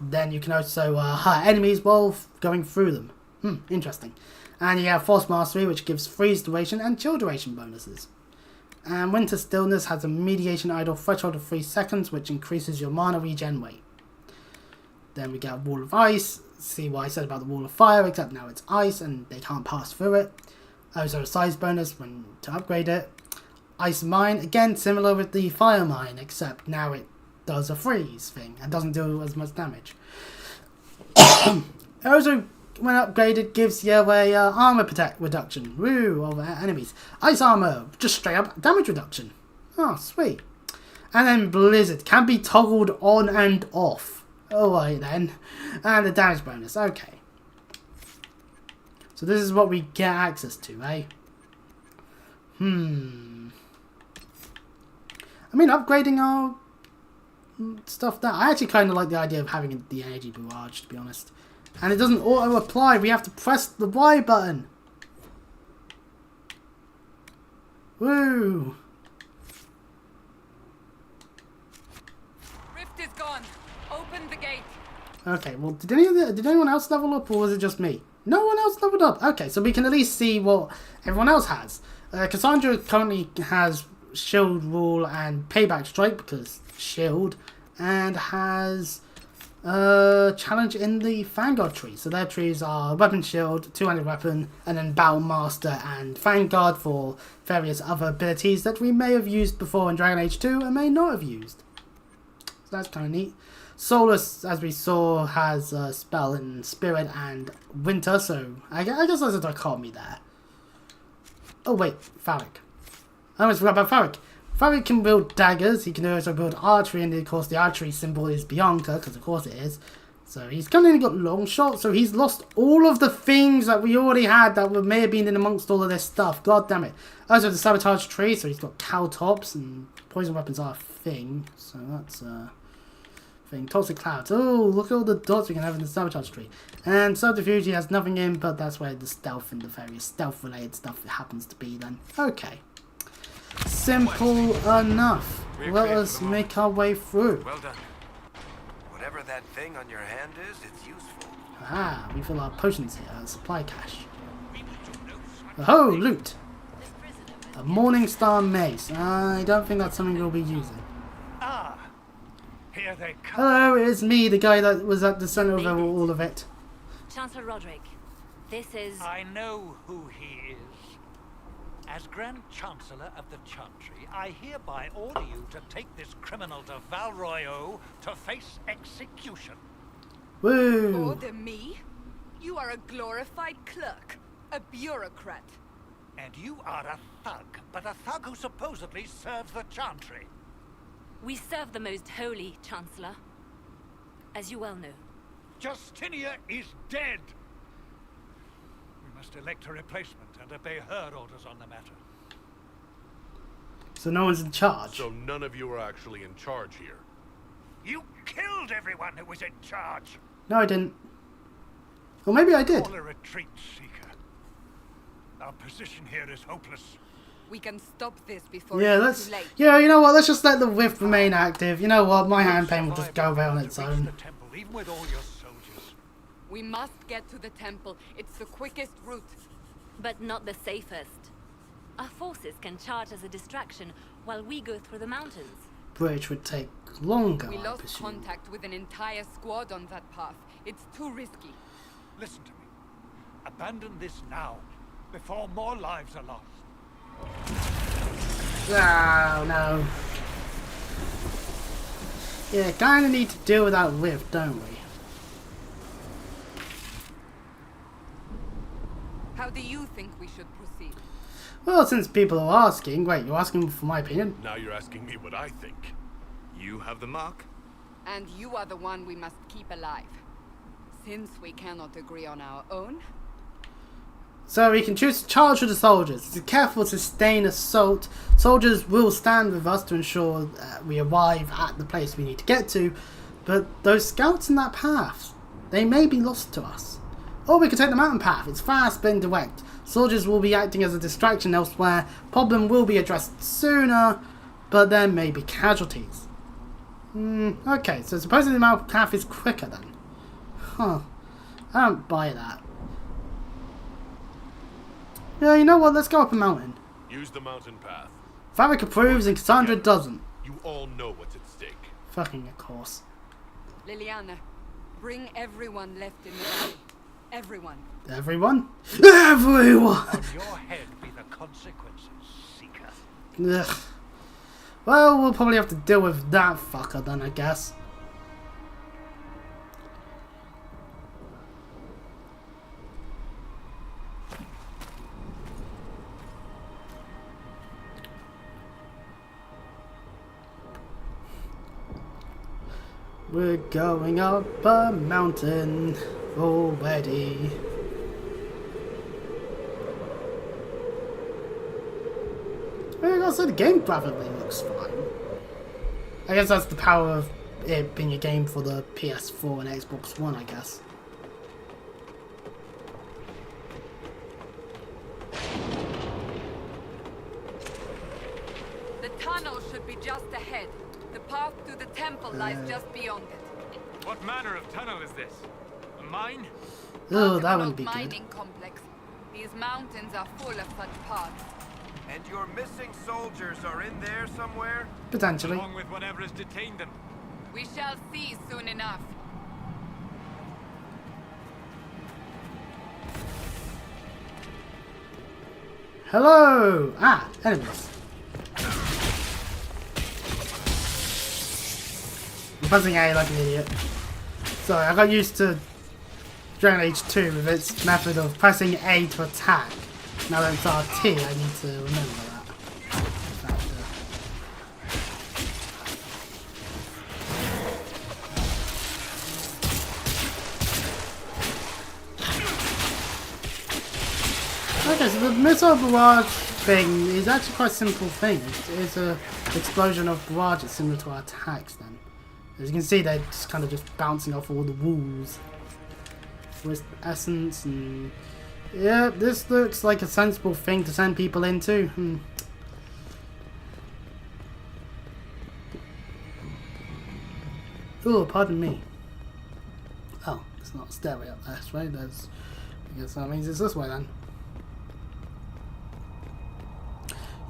Then you can also hurt enemies while going through them. Interesting. And you have Force Mastery, which gives freeze duration and chill duration bonuses. And Winter Stillness has a mediation idle threshold of 3 seconds, which increases your mana regen rate. Then we get Wall of Ice. See what I said about the Wall of Fire, except now it's ice and they can't pass through it. Also a size bonus when to upgrade it. Ice Mine, again similar with the Fire Mine, except now it does a freeze thing and doesn't do as much damage. Also, when upgraded, gives you a armor protect reduction. Woo, of enemies. Ice Armor, just straight up damage reduction. Oh, sweet. And then Blizzard can be toggled on and off. Alright then. And the damage bonus, okay. So this is what we get access to, eh? I mean, upgrading our stuff that I actually kind of like the idea of having the energy barrage, to be honest. And it doesn't auto apply, we have to press the Y button. Woo! Rift is gone. Open the gate. Okay, well, did anyone else level up, or was it just me? No one else leveled up. Okay, so we can at least see what everyone else has. Cassandra currently has Shield Rule and Payback Strike, because Shield, and has Challenge in the Vanguard tree. So their trees are Weapon Shield, Two-Handed Weapon, and then Battle Master and Vanguard for various other abilities that we may have used before in Dragon Age 2 and may not have used. So that's kind of neat. Solus, as we saw, has a spell in Spirit and Winter, so I guess there's a dichotomy there. Oh wait, Farrick. I almost forgot about Farrick. Farrick can build daggers, he can also build archery, and of course the archery symbol is Bianca, because of course it is. So he's currently got long shot, so he's lost all of the things that we already had that may have been in amongst all of this stuff. God damn it. Also the sabotage tree, so he's got cow tops, and poison weapons are a thing, so that's thing. Toxic clouds. Oh, look at all the dots we can have in the sabotage tree. And subterfuge he has nothing in, but that's where the stealth and the various stealth related stuff happens to be then. Okay. Simple enough. Let us make our way through. Well done. Whatever that thing on your hand is, it's useful. Ah, we fill our potions here, supply cache. Oh, loot! A Morning Star Mace. I don't think that's something we'll be using. Ah, here they come. Hello, it's me, the guy that was at the center of all of it. Chancellor Roderick, this is... I know who he is. As Grand Chancellor of the Chantry, I hereby order you to take this criminal to Val Royeaux to face execution. Woo! Order me? You are a glorified clerk, a bureaucrat. And you are a thug, but a thug who supposedly serves the Chantry. We serve the most holy, Chancellor. As you well know. Justinia is dead. We must elect a replacement and obey her orders on the matter. So no one's in charge. So none of you are actually in charge here. You killed everyone who was in charge. No, I didn't. Or maybe I did. Call a retreat, Seeker. Our position here is hopeless. We can stop this before Yeah, it's let's. too late. Yeah, you know what? Let's just let the rift remain active. You know what? My hand pain will just go away on its To reach own. the temple, even with all your soldiers. We must get to the temple. It's the quickest route. But not the safest. Our forces can charge as a distraction while we go through the mountains. Bridge would take longer, We I lost presume. contact with an entire squad on that path. It's too risky. Listen to me. Abandon this now, before more lives are lost. Oh, no. Yeah, kinda need to deal with that rift, don't we? How do you think we should proceed? Well, since people are asking... Wait, you're asking for my opinion? Now you're asking me what I think. You have the mark? And you are the one we must keep alive. Since we cannot agree on our own, So we can choose to charge with the soldiers. It's a careful, sustained assault. Soldiers will stand with us to ensure we arrive at the place we need to get to. But those scouts in that path, they may be lost to us. Or we could take the mountain path. It's fast but indirect. Soldiers will be acting as a distraction elsewhere. Problem will be addressed sooner, but there may be casualties. Okay, so supposedly the mountain path is quicker then. Huh. I don't buy that. Yeah, you know what? Let's go up a mountain. Use the mountain path. Favik approves and Cassandra doesn't. You all know what's at stake. Fucking of course. Liliana, bring everyone left in the valley. Everyone. Everyone? Everyone! On your head be the consequences, Seeker. Ugh. Well, we'll probably have to deal with that fucker then, I guess. We're going up a mountain already. I gotta say, the game graphically looks fine. I guess that's the power of it being a game for the PS4 and Xbox One, I guess. The tunnel should be just ahead. The path to the temple lies just beyond it. What manner of tunnel is this? A mine? Oh, that Arcanoid wouldn't be good. mining complex. These mountains are full of such paths. And your missing soldiers are in there somewhere? Potentially. Along with whatever has detained them. We shall see soon enough. Hello! Ah, enemies. I'm pressing A like an idiot. Sorry, I got used to Dragon Age 2 with its method of pressing A to attack. Now that it's RT, I need to remember that. Okay, so the missile barrage thing is actually quite a simple thing. It's a explosion of barrages similar to our attacks then. As you can see, they're just kind of just bouncing off all the walls. With essence and... Yeah, this looks like a sensible thing to send people into. Oh, pardon me. Oh, it's not a stairway up there, right? There's... I guess that means it's this way then.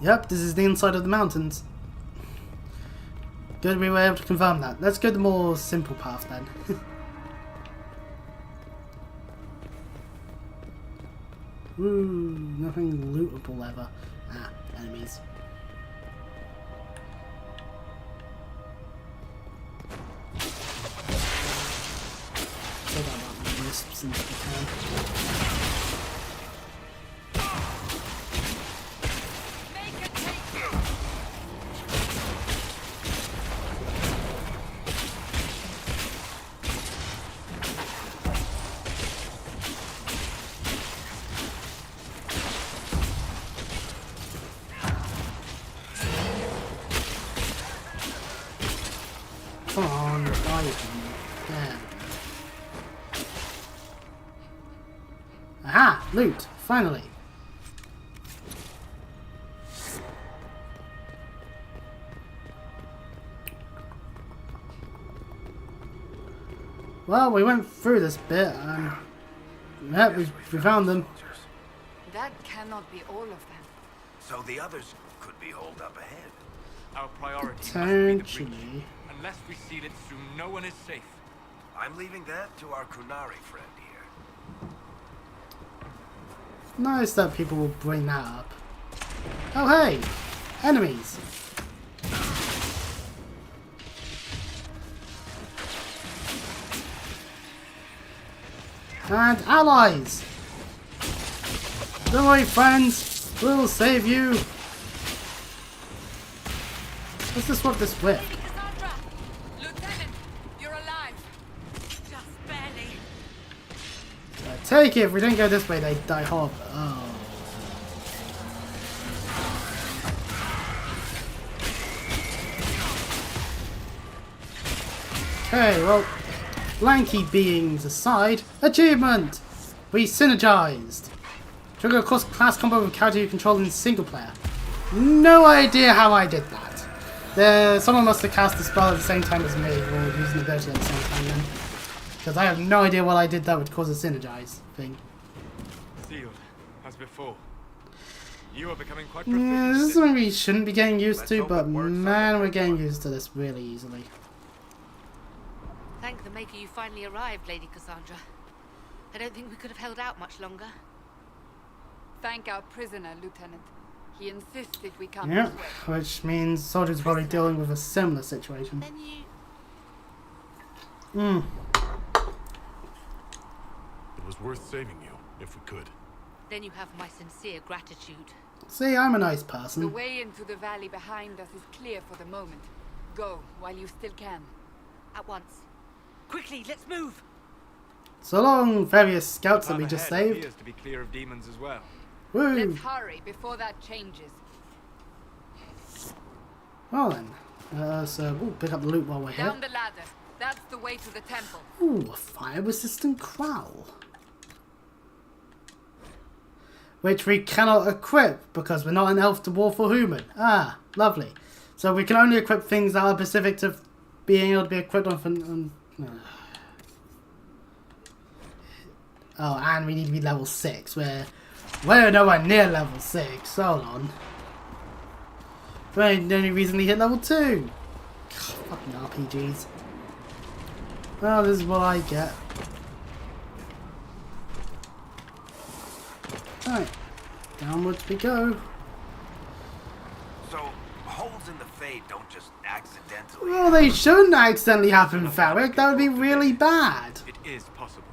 Yep, this is the inside of the mountains. Good we were able to confirm that. Let's go the more simple path then. Ooh, nothing lootable ever. Ah, enemies. Still got about wisps and stuff. There. Aha! Loot! Finally! Well, we went through this bit and yeah, we found them. That cannot be all of them. So the others could be holed up ahead. Our priority must be the breach. Potentially. Unless we seal it soon, no one is safe. I'm leaving that to our Kunari friend here. Nice that people will bring that up. Oh hey! Enemies! And allies! Don't worry friends, we'll save you! Let's just swap this with. Cassandra! Lieutenant, you're alive. Just barely. Take it, if we don't go this way they die hard. Oh. Okay, well, lanky beings aside, achievement! We synergized! Trigger a class combo with character you control in single player. No idea how I did that. Someone must have cast the spell at the same time as me, or using the ability at the same time then. Because I have no idea what I did that would cause a synergize thing. Sealed, as before. You are becoming quite Yeah, proficient. this is something we shouldn't be getting used to, hope but it works on man, we're everyone. getting used to this really easily. Thank the Maker you finally arrived, Lady Cassandra. I don't think we could have held out much longer. Thank our prisoner, Lieutenant. He insisted we come Yeah, this way. which means soldiers are probably dealing with a similar situation. Then you... Hmm. It was worth saving you, if we could. Then you have my sincere gratitude. See, I'm a nice The person. way into the valley behind us is clear for the moment. Go, while you still can. At once. Quickly, let's move! So long, various scouts that Path we just ahead saved. appears to be clear of demons as well. Woo! Let's hurry before that changes. Well then, so we'll pick up the loot while we're here. Down the ladder. That's the way to the temple. Ooh, a fire-resistant crowl. Which we cannot equip because we're not an elf dwarf or human. Ah, lovely. So we can only equip things that are specific to being able to be equipped on... Oh, and we need to be level 6. We're nowhere near level 6. Hold on. We only recently hit level 2. God, fucking RPGs. Well, this is what I get. Right, downwards we go. So, holes in the fade don't just accidentally... Well, they shouldn't accidentally happen, Farrick. That would be really bad. It is possible.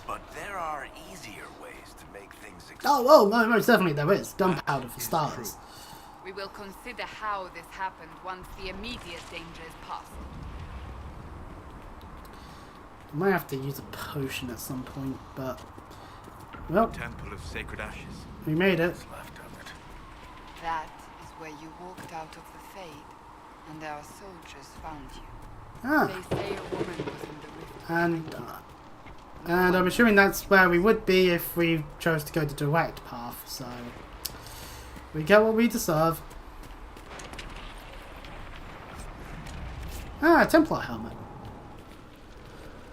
But there are easier ways to make things Oh, no, most definitely there is. Gunpowder for starters. We will consider how this happened once the immediate danger is past. I might have to use a potion at some point, but... Well, Temple of Sacred Ashes. we made it. left of it. That is where you walked out of the Fade, and our soldiers found you. Ah, They say a woman was in the rift. and I'm assuming that's where we would be if we chose to go the direct path, so... We get what we deserve. Ah, a Templar helmet.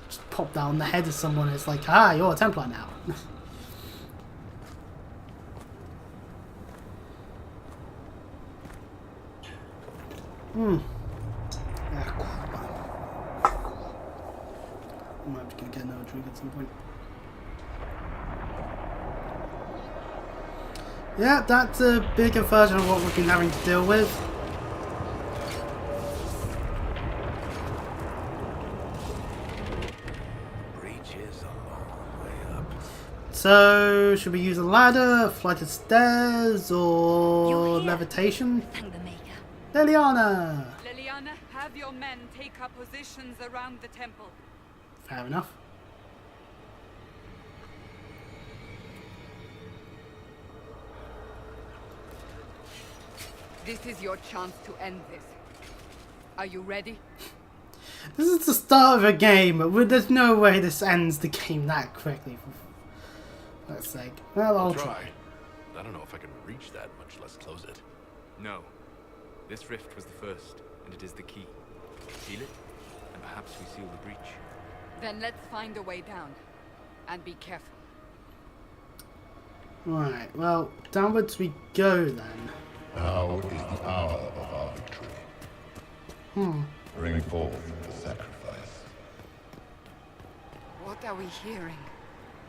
Just pop that on the head of someone and it's like, ah, you're a Templar now. Yeah. I might be gonna get another drink at some point. Yeah, that's a bigger version of what we've been having to deal with. Breach is a long way up. So, should we use a ladder, a flight of stairs, or You're here. levitation? Thank the Maker. Liliana! Liliana, have your men take up positions around the temple. Fair enough. This is your chance to end this. Are you ready? This is the start of a game. There's no way this ends the game that quickly. For fuck's sake. Well, I'll try. I don't know if I can reach that, much less close it. No. This rift was the first, and it is the key. Seal it, and perhaps we seal the breach. Then let's find a way down. And be careful. Right, well, downwards we go then. Now is the hour of our victory. Bring forth the sacrifice. What are we hearing?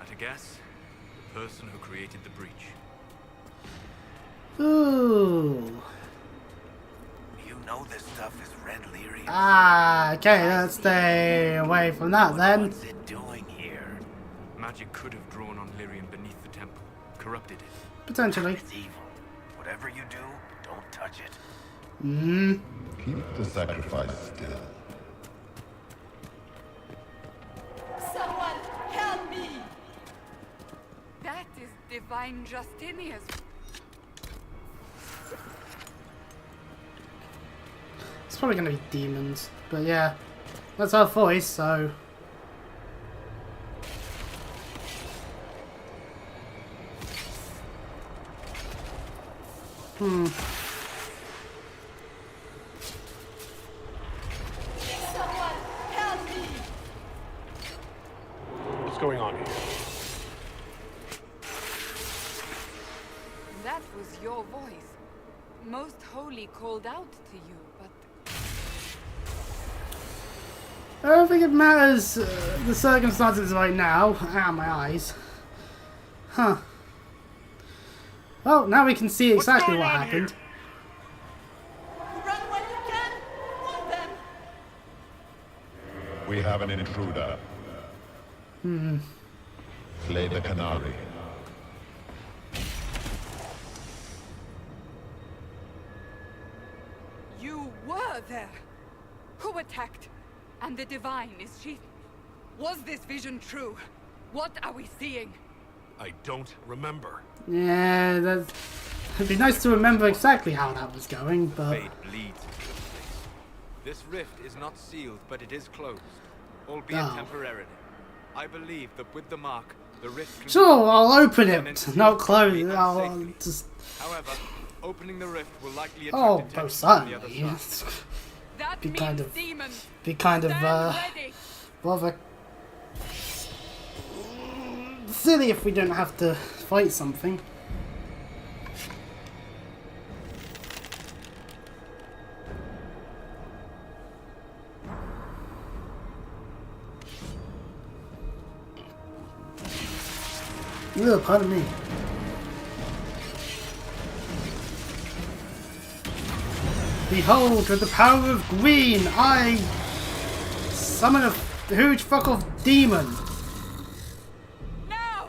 At a guess, the person who created the breach. Ooh. You know this stuff is red lyrium. Ah, okay, let's stay away from that then. What's it doing here? Magic could have drawn on lyrium beneath the temple, corrupted it. Potentially. It's evil. Whatever you do, don't touch it. Keep the sacrifice still. Someone help me! That is Divine Justinia's. It's probably gonna be demons, but yeah, that's our voice, so. Someone help me! What's going on here? That was your voice. Most Holy called out to you, but I don't think it matters the circumstances right now. Ah, my eyes. Huh. Well, now we can see exactly what happened. run when you can! Want them! We have an intruder. Slay the canary. You were there! Who attacked? And the Divine, is she... Was this vision true? What are we seeing? I don't remember. Yeah, it'd be nice to remember exactly how that was going, but... Fate bleeds into this place. This rift is not sealed, but it is closed, albeit temporarily. I believe that with the mark, the rift can... Sure, I'll open and it, not close it. I'll safely. just... However, opening the rift will likely attract Oh, attention most from the other certainly. side. That Be means kind of- demons! Be kind of, Stand ready! rather... silly if we don't have to fight something. Ugh, pardon me. Behold, with the power of green, I summon a huge fuck off demon. Now!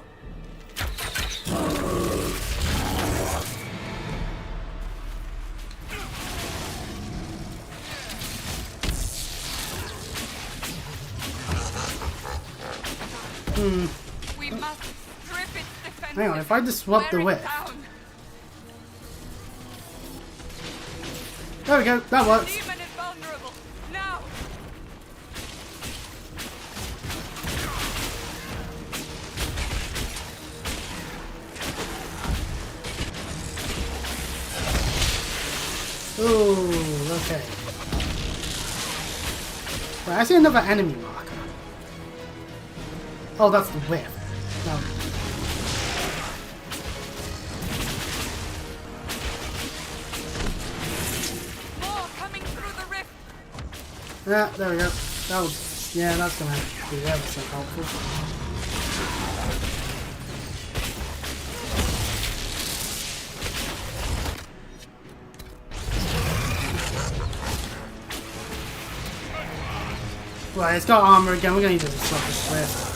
We must strip its defenses. Hang on, if I disrupt the wear it whip. down. There we go, that works. Demon is vulnerable. Now! Ooh, okay. Right, I see another enemy marker. Oh, that's the whip. No. More coming through the rift. Yeah, there we go. That was, yeah, that's gonna be ever so helpful. Right, it's got armor again. We're gonna need to disrupt this rift.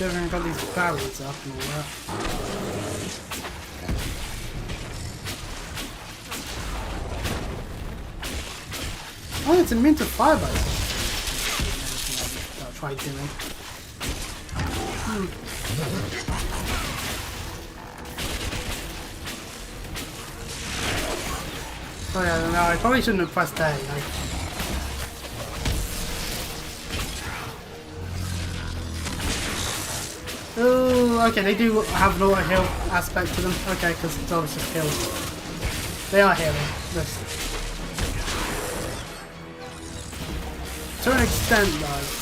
Everyone got these barrels up and all that. Oh, it's immune to fire by tried doing. Oh yeah, no, I probably shouldn't have pressed A. Oh, okay, they do have an auto heal aspect to them. Okay, because it's obviously just heals. They are healing. This. To an extent, though.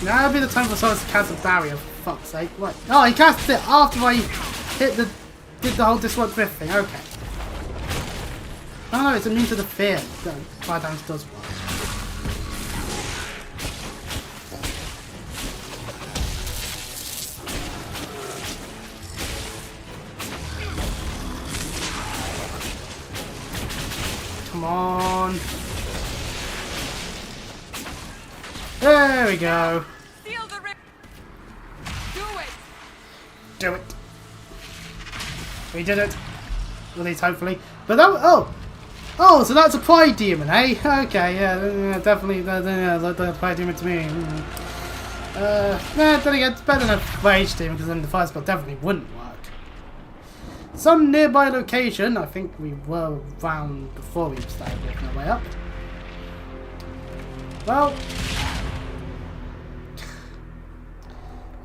Now would be the time for someone to cast a barrier, for fuck's sake. What? Oh, he cast it after I did the whole disrupt drift thing. Okay. Oh no, it's immune to the fear. Fire dance does work. Come on. There we go. Seal the rip. Do it. Do it. We did it. At least hopefully. But that oh, so that's a pride demon, eh? Okay, yeah, definitely the pride demon to me. Then again, it's better than a rage demon because then the fire spell definitely wouldn't work. Some nearby location. I think we were round before we started working our way up. Well,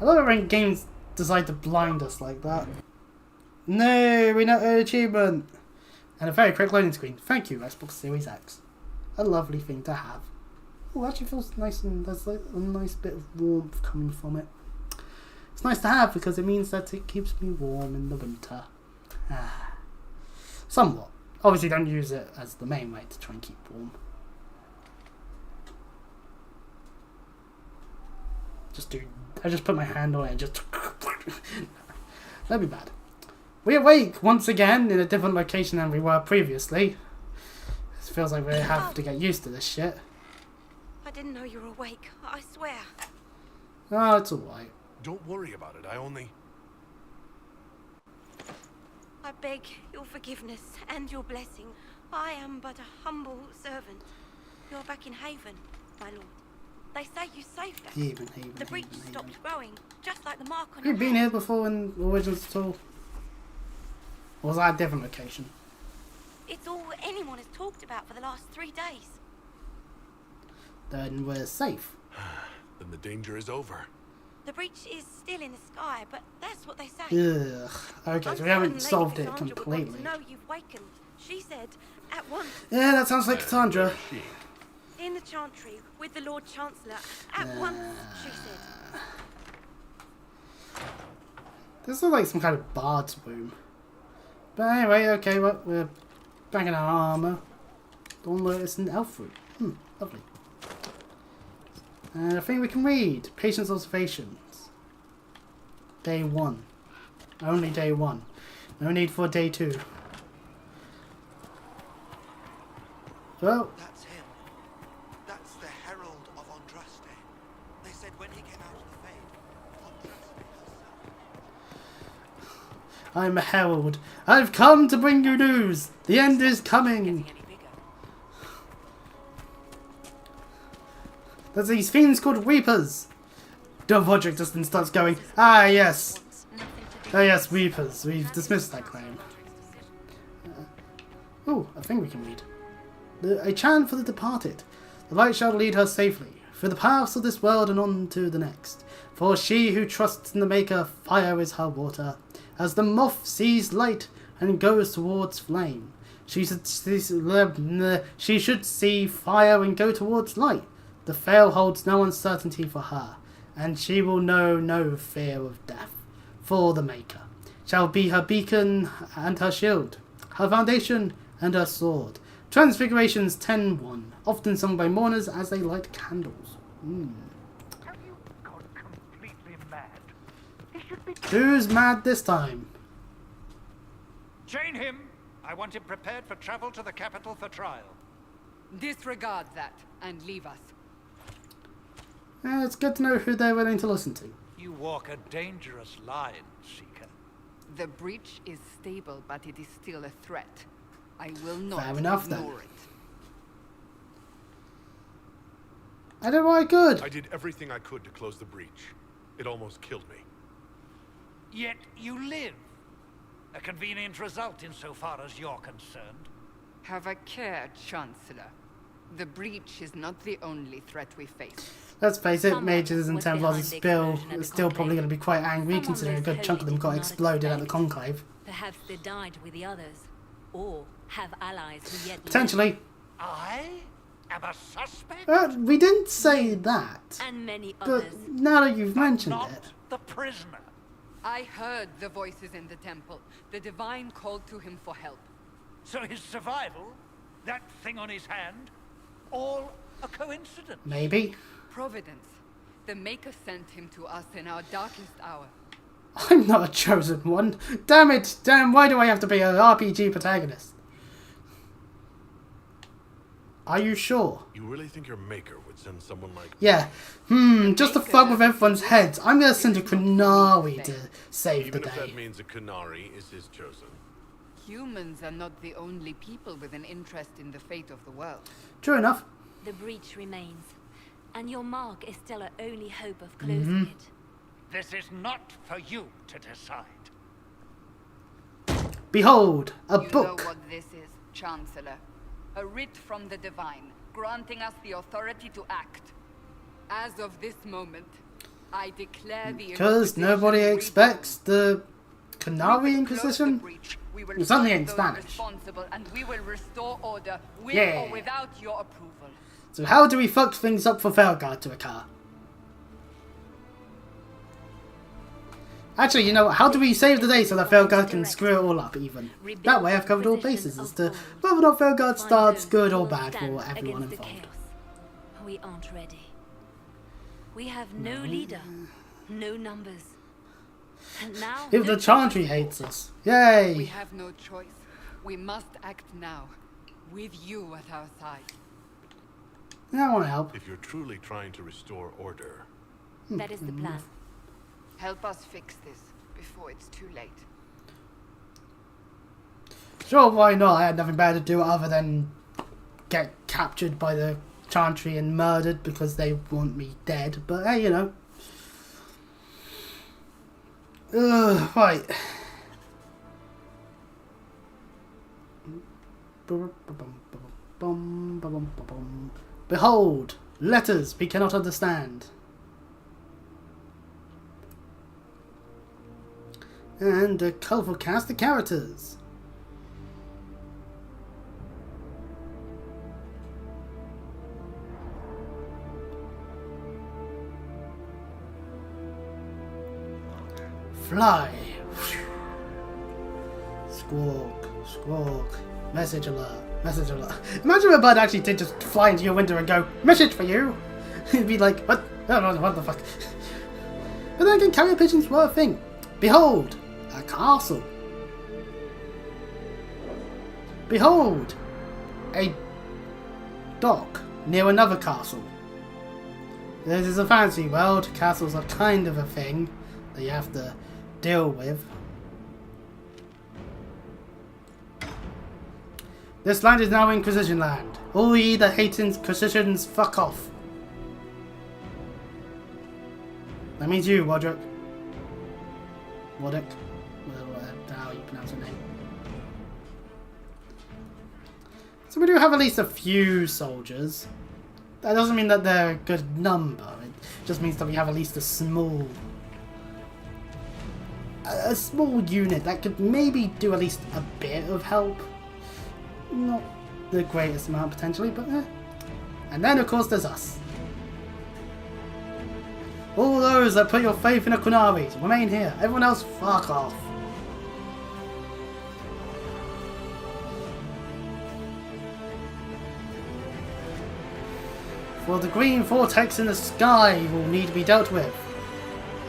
I love it when games decide to blind us like that. No, we're not an achievement. And a very quick loading screen. Thank you, Xbox Series X. A lovely thing to have. Oh, actually feels nice and there's like a nice bit of warmth coming from it. It's nice to have because it means that it keeps me warm in the winter. Somewhat. Obviously don't use it as the main way to try and keep warm. I just put my hand on it and just that'd be bad. We awake once again in a different location than we were previously. It feels like we have to get used to this shit. I didn't know you were awake, I swear. Oh, it's alright. Don't worry about it. I beg your forgiveness and your blessing. I am but a humble servant. You're back in Haven, my lord. They say you're safe there. Haven, the breach stopped growing, just like the mark on Have your you been hand. here before in Origins at all? Or was that a different location? It's all anyone has talked about for the last 3 days. Then we're safe. Then the danger is over. The breach is still in the sky, but that's what they say. Ugh. Okay, so we haven't solved it Cassandra would completely. want to know you've wakened. She said at once. Yeah, that sounds like Cassandra. In the chantry with the Lord Chancellor. At once, she said. This looks like some kind of bard's room. But anyway, okay, well, we're back in our armour. Don't notice an elf room. Lovely. And I think we can read. Patient's observations. Day 1. Only day 1. No need for day 2. Well. That's him. That's the Herald of Andraste. They said when he came out of the Fade, Andraste herself. I'm a herald. I've come to bring you news. The end is coming. There's these fiends called Reapers. The project just then starts going, ah yes. Oh yes, Reapers. We've dismissed that claim. Oh, a thing we can read. A chant for the departed. The light shall lead her safely through the paths of this world and on to the next. For she who trusts in the Maker, fire is her water. As the moth sees light and goes towards flame, she should see fire and go towards light. The veil holds no uncertainty for her, and she will know no fear of death. For the Maker shall be her beacon and her shield, her foundation and her sword. Transfigurations 10:1, often sung by mourners as they light candles. Have you gone completely mad? He should be... Who's mad this time? Chain him! I want him prepared for travel to the capital for trial. Disregard that and leave us. It's good to know who they're willing to listen to. You walk a dangerous line, Seeker. The breach is stable, but it is still a threat. I will not Fair enough, then. ignore it. I did what I could. I did everything I could to close the breach. It almost killed me. Yet you live. A convenient result insofar as you're concerned. Have a care, Chancellor. The breach is not the only threat we face. Let's face it, Someone mages and was Templars are behind the explosion at the still probably conclave. going to be quite angry, Someone considering a most good chunk of them holy got did not exploded at the expect. conclave. Perhaps they died with the others, or have allies who yet live. Potentially. I am a suspect? We didn't say that. And many But others. now that you've mentioned Not it. the prisoner. I heard the voices in the temple. The Divine called to him for help. So his survival, that thing on his hand, all a coincidence. Maybe. Providence. The Maker sent him to us in our darkest hour. I'm not a chosen one. Damn it. Damn, why do I have to be an RPG protagonist? Are you sure? You really think your maker would send someone like me? Yeah. Just to fuck with everyone's heads, I'm gonna send a Qunari to save Even the if day. that means a Qunari is his chosen. Humans are not the only people with an interest in the fate of the world. True enough. The breach remains, and your mark is still our only hope of closing it. This is not for you to decide. Behold, a You book. know what this is, Chancellor. A writ from the Divine, granting us the authority to act. As of this moment, I declare the Because Inquisition nobody reborn. expects the Qunari We will close the Inquisition. breach. We will It's only find in those Spanish. responsible, and we will restore order with Yeah. or without your approval. So how do we fuck things up for Felguard to occur? Actually, you know what? How do we save the day so that Felguard can screw it all up even? That way I've covered all bases as to whether or not Felguard starts good or bad for everyone Against the involved. chaos. We aren't ready. We have no leader, no numbers. And now If no the Chantry choice. hates us. We Yay! have no choice. We must act now, with you at our side. Yeah, I want to help. If you're truly trying to restore order, That is the plan. Help us fix this before it's too late. Sure, why not? I had nothing better to do other than get captured by the Chantry and murdered because they want me dead. But hey, you know. Right. Behold, letters we cannot understand. And a colourful cast of characters. Fly. Squawk, squawk. Message alert, message alert. Imagine if a bird actually did just fly into your window and go, message for you. It'd be like, what? Oh, what the fuck? But then again, carrier pigeons were a thing. Behold, a castle. Behold, a dock near another castle. This is a fancy world. Castles are kind of a thing that you have to deal with. This land is now Inquisition land. All ye that hate Inquisitions, fuck off. That means you, Roderick. Roderick? How you pronounce your name. So we do have at least a few soldiers. That doesn't mean that they're a good number. It just means that we have at least a small unit that could maybe do at least a bit of help. Not the greatest amount potentially, but eh. And then of course there's us. All those that put your faith in the Qunaris, remain here. Everyone else, fuck off. For the green vortex in the sky will need to be dealt with.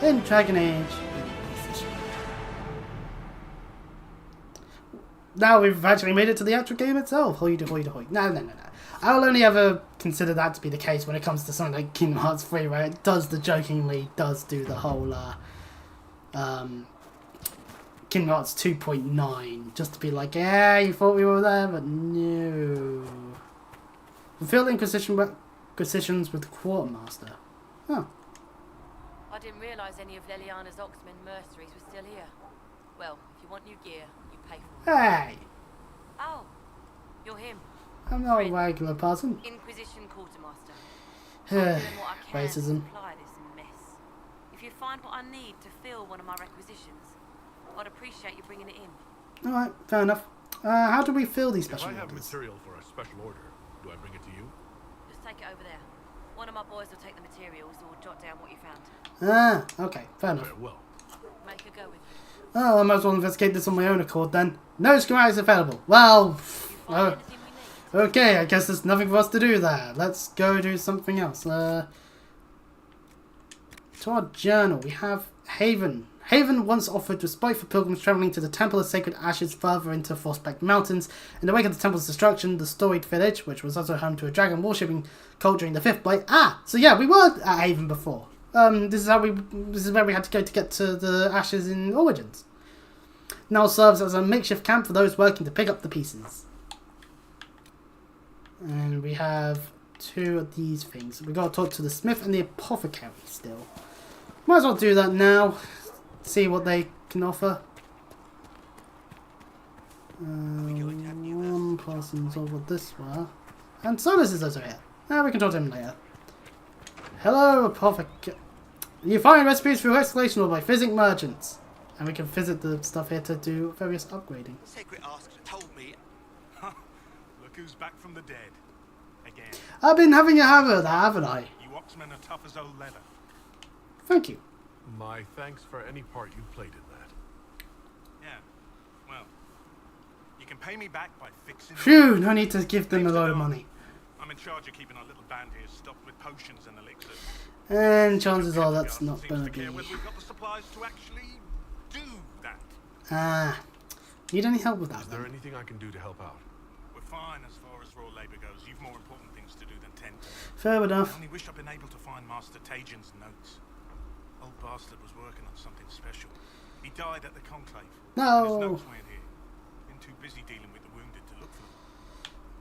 In Dragon Age. Now we've actually made it to the actual game itself. Hoity hoity hoity. No. I'll only ever consider that to be the case when it comes to something like Kingdom Hearts 3, where it does do the whole Kingdom Hearts 2.9, just to be like, yeah, you thought we were there, but no. Fulfill Inquisition acquisitions with the quartermaster. Oh. I didn't realise any of Leliana's Oxmen mercenaries were still here. Well, if you want new gear, you pay for it. Hey! Oh, you're him. I'm not a regular person. Inquisition quartermaster. I'm doing what I can to Racism. supply this mess. If you find what I need to fill one of my requisitions, I'd appreciate you bringing it in. Alright, fair enough. How do we fill these special If I have orders? material for a special order, do I bring it to you? Just take it over there. One of my boys will take the materials or jot down what you found. Ah, okay, fair enough. Very well. Make a go with it. Oh, I might as well investigate this on my own accord then. No schematics available. Well, okay, I guess there's nothing for us to do there. Let's go do something else. To our journal, we have Haven. Haven once offered respite for pilgrims travelling to the Temple of Sacred Ashes further into Frostback Mountains. In the wake of the temple's destruction, the storied village, which was also home to a dragon worshipping cult during the Fifth Blight. Ah, so yeah, we were at Haven before. This is where we had to go to get to the Ashes in Origins. Now serves as a makeshift camp for those working to pick up the pieces. And we have 2 of these things. We got to talk to the smith and the apothecary still. Might as well do that now. See what they can offer. One person's over this way. And Solus is also here. Now we can talk to him later. Hello, apothecary. You find recipes through exclamation or by visiting merchants. And we can visit the stuff here to do various upgrading. Sacred Ask told me. Look who's back from the dead. Again. I've been having a habit of that, haven't I? You Oxmen are tough as old leather. Thank you. My thanks for any part you played in that. Yeah. Well, you can pay me back by fixing. Phew, no need to give them a lot of money. I'm in charge of keeping our little band here stocked with potions and elixirs. And chances are that's not going to be. Whether we've got the supplies to actually do that. Ah, need any help with that? Is there anything I can do to help out? We're fine as far as raw labor goes. You've more important things to do than tend to. Fair enough. I only wish I'd been able to find Master Tajin's notes. Old bastard was working on something special. He died at the conclave. No. His notes weren't here. Been too busy dealing with the wounded to look for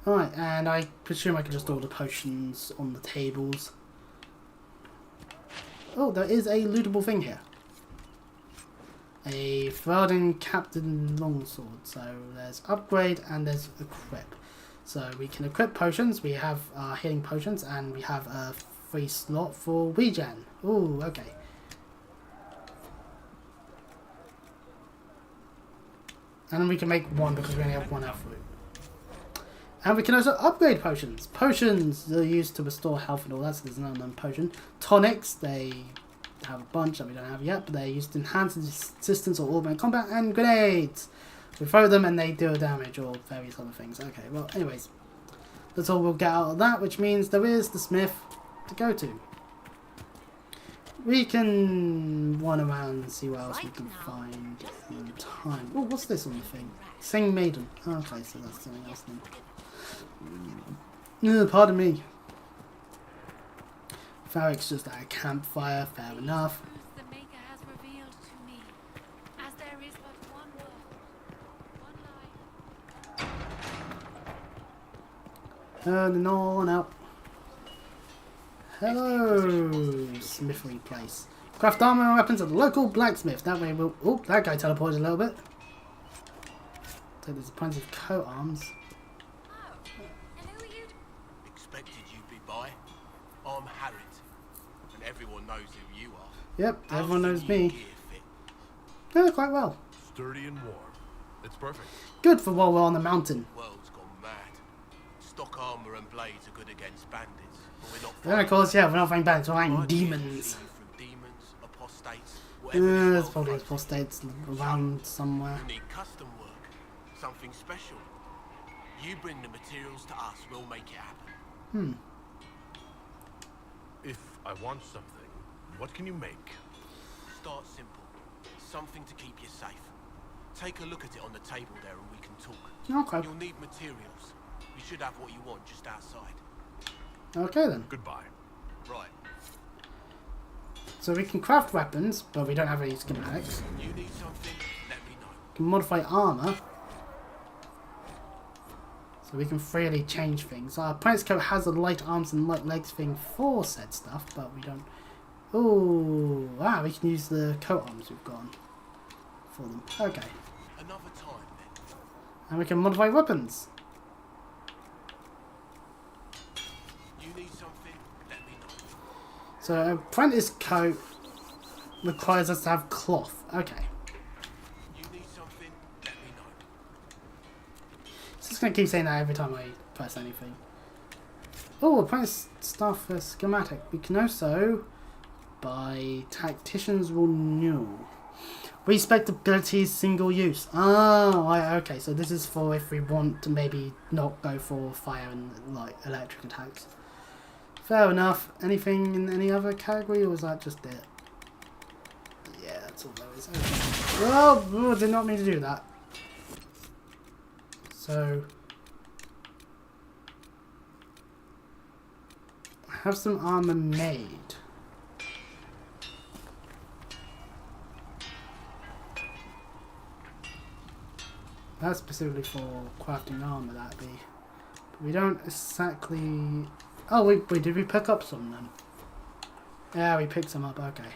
them. Alright, and I presume I can just order potions on the tables. Oh, there is a lootable thing here. A Thralding Captain Longsword. So there's upgrade and there's equip. So we can equip potions. We have healing potions and we have a free slot for regen. Ooh, okay. And we can make one because we only have one health root. And we can also upgrade potions. Potions are used to restore health and all that, so there's an unknown potion. Tonics, they have a bunch that we don't have yet, but they're used to enhance resistance or augment combat. And grenades! We throw them and they deal damage or various other things. Okay, well, anyways. That's all we'll get out of that, which means there is the smith to go to. We can run around and see what else we can find in time. Oh, what's this on the thing? Sing Maiden. Okay, so that's something else then. Pardon me. Farrick's just at a campfire, fair enough. The Maker has revealed to me, as there is but one world, one life. Turning on out. Hello, smithery place. Craft armor and weapons at the local blacksmith. That way we'll... Oh, that guy teleported a little bit. So there's plenty of coat arms. Expected you'd be by. I'm Harriet, and everyone knows who you are. Yep, everyone knows me. Yeah, quite well. Sturdy and warm. It's perfect. Good for while we're on the mountain. World's gone mad. Stock armor and blades are good against bandits. And of course, yeah, we're not fighting bandits, we're fighting demons. There's probably apostates around somewhere. You need custom work, something special. You bring the materials to us, we'll make it happen. If I want something, what can you make? Start simple. Something to keep you safe. Take a look at it on the table there and we can talk. Okay. You'll need materials. You should have what you want just outside. Okay then. Goodbye. Right. So we can craft weapons, but we don't have any schematics. You need something, let me know. We can modify armor. So we can freely change things. Our apprentice coat has a light arms and light legs thing for said stuff, but we don't... Oh, wow, we can use the coat arms we've got for them. Okay. Another time, then. And we can modify weapons. You need something? Let me know. So apprentice coat requires us to have cloth. Okay. You need something? Let me know. Just gonna keep saying that every time I press anything. Oh, apprentice staff schematic. We can also buy tactician's renewal. Respect abilities single use. Oh, right, okay. So this is for if we want to maybe not go for fire and like electric attacks. Fair enough. Anything in any other category, or was that just it? Yeah, that's all there is. Okay. Oh, did not mean to do that. So have some armor made. That's specifically for crafting armor, that'd be. But we don't exactly... Oh, wait, did we pick up some then? Yeah, we picked some up, okay.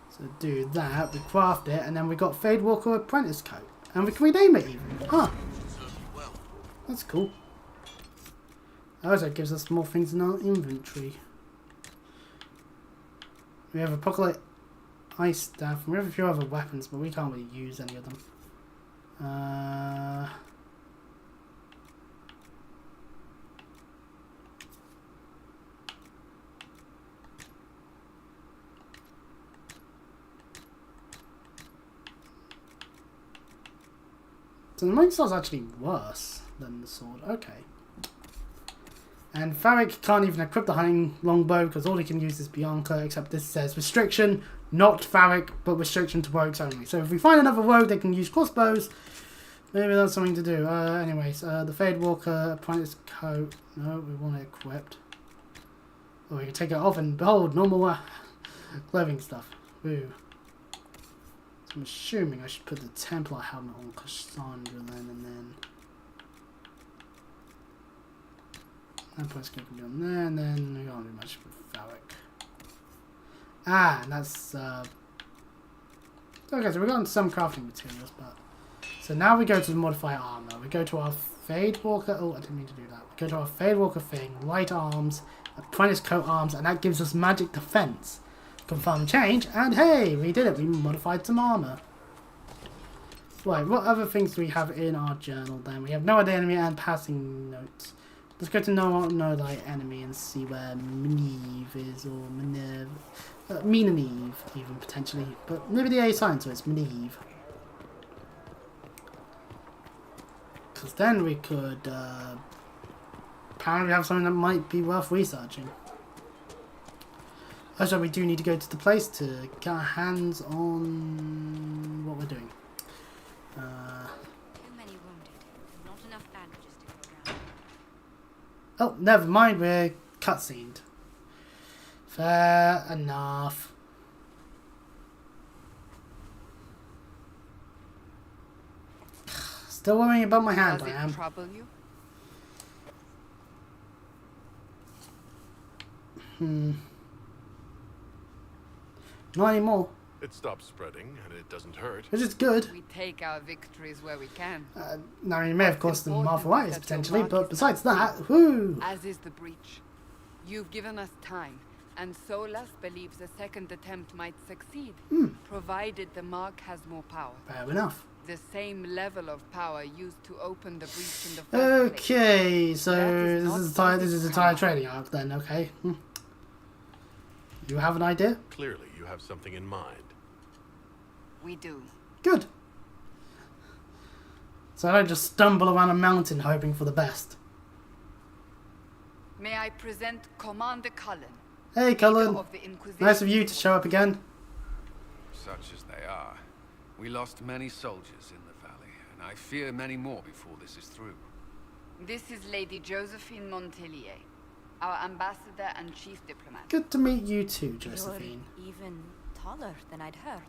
So do that, we craft it, and then we got Fade Walker Apprentice Coat. And we can rename it even. Huh. That's cool. That also gives us more things in our inventory. We have Apocalypse Ice Staff, and we have a few other weapons, but we can't really use any of them. So the Mighty Sword's actually worse than the sword. Okay. And Farrick can't even equip the hunting longbow because all he can use is Bianca, except this says restriction, not Farrick, but restriction to rogues only. So if we find another rogue that can use crossbows, maybe that's something to do. Anyways, the Fade Walker Apprentice Coat. No, we want it equipped. Oh, we can take it off and behold, normal clothing stuff. Woo. So I'm assuming I should put the Templar helmet on Cassandra then, and then... That point's going to be on there, and then we can't do much with Farrick. Ah, and that's okay. So we got some crafting materials, but so now we go to the modify armor. We go to our Fade Walker. Oh, I didn't mean to do that. We go to our Fade Walker thing, light arms, apprentice coat arms, and that gives us magic defense. Confirm change, and hey, we did it. We modified some armor. Right, what other things do we have in our journal then? We have no other enemy and passing notes. Let's go to know thy enemy and see where Meneve is, or Meneve. Meneve, even potentially. But maybe the A sign, so it's Meneve. Because then we could apparently have something that might be worth researching. Also, we do need to go to the place to get our hands on what we're doing. Too many wounded. Not enough bandages to go around. Oh, never mind, we're cutscened. Fair enough. Still worrying about my hand, I am. Does it trouble you? Not anymore. It stops spreading, and it doesn't hurt. Which is good. We take our victories where we can. Now, it may have cost them arthritis, potentially, but besides that, whoo! As is the breach. You've given us time, and Solas believes a second attempt might succeed, provided the mark has more power. Fair enough. The same level of power used to open the breach in the first place. Okay, so this is a entire training arc then, okay. You have an idea? Clearly, you have something in mind. We do. Good. So I don't just stumble around a mountain hoping for the best. May I present Commander Cullen? Hey, Cullen. Of the Inquisition. Nice of you to show up again. Such as they are, we lost many soldiers in the valley, and I fear many more before this is through. This is Lady Josephine Montelier. our ambassador and chief diplomat. Good to meet you too, Josephine. You're even taller than I'd heard.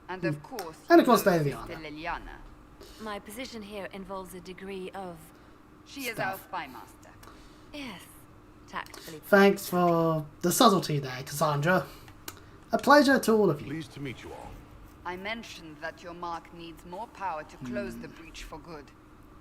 And of course, And of course, you know Liliana. Sister Liliana. My position here involves a degree of... She is our spy master. Yes, tactfully. Thanks for the subtlety there, Cassandra. A pleasure to all of you. Pleased to meet you all. I mentioned that your mark needs more power to close the breach for good.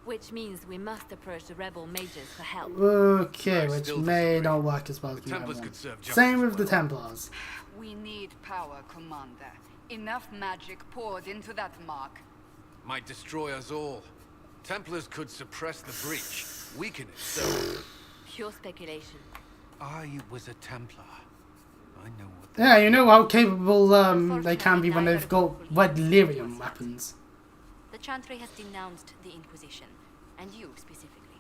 Which means we must approach the rebel mages for help. Okay, which may not work as well as The Templars could serve justice Same with well. the Templars. We need power, Commander. Enough magic poured into that mark. Might destroy us all. Templars could suppress the breach, weaken it, so... Pure speculation. I was a Templar. I know what... Yeah, you know how capable they can be when they've got red lyrium weapons. The Chantry has denounced the Inquisition, and you specifically.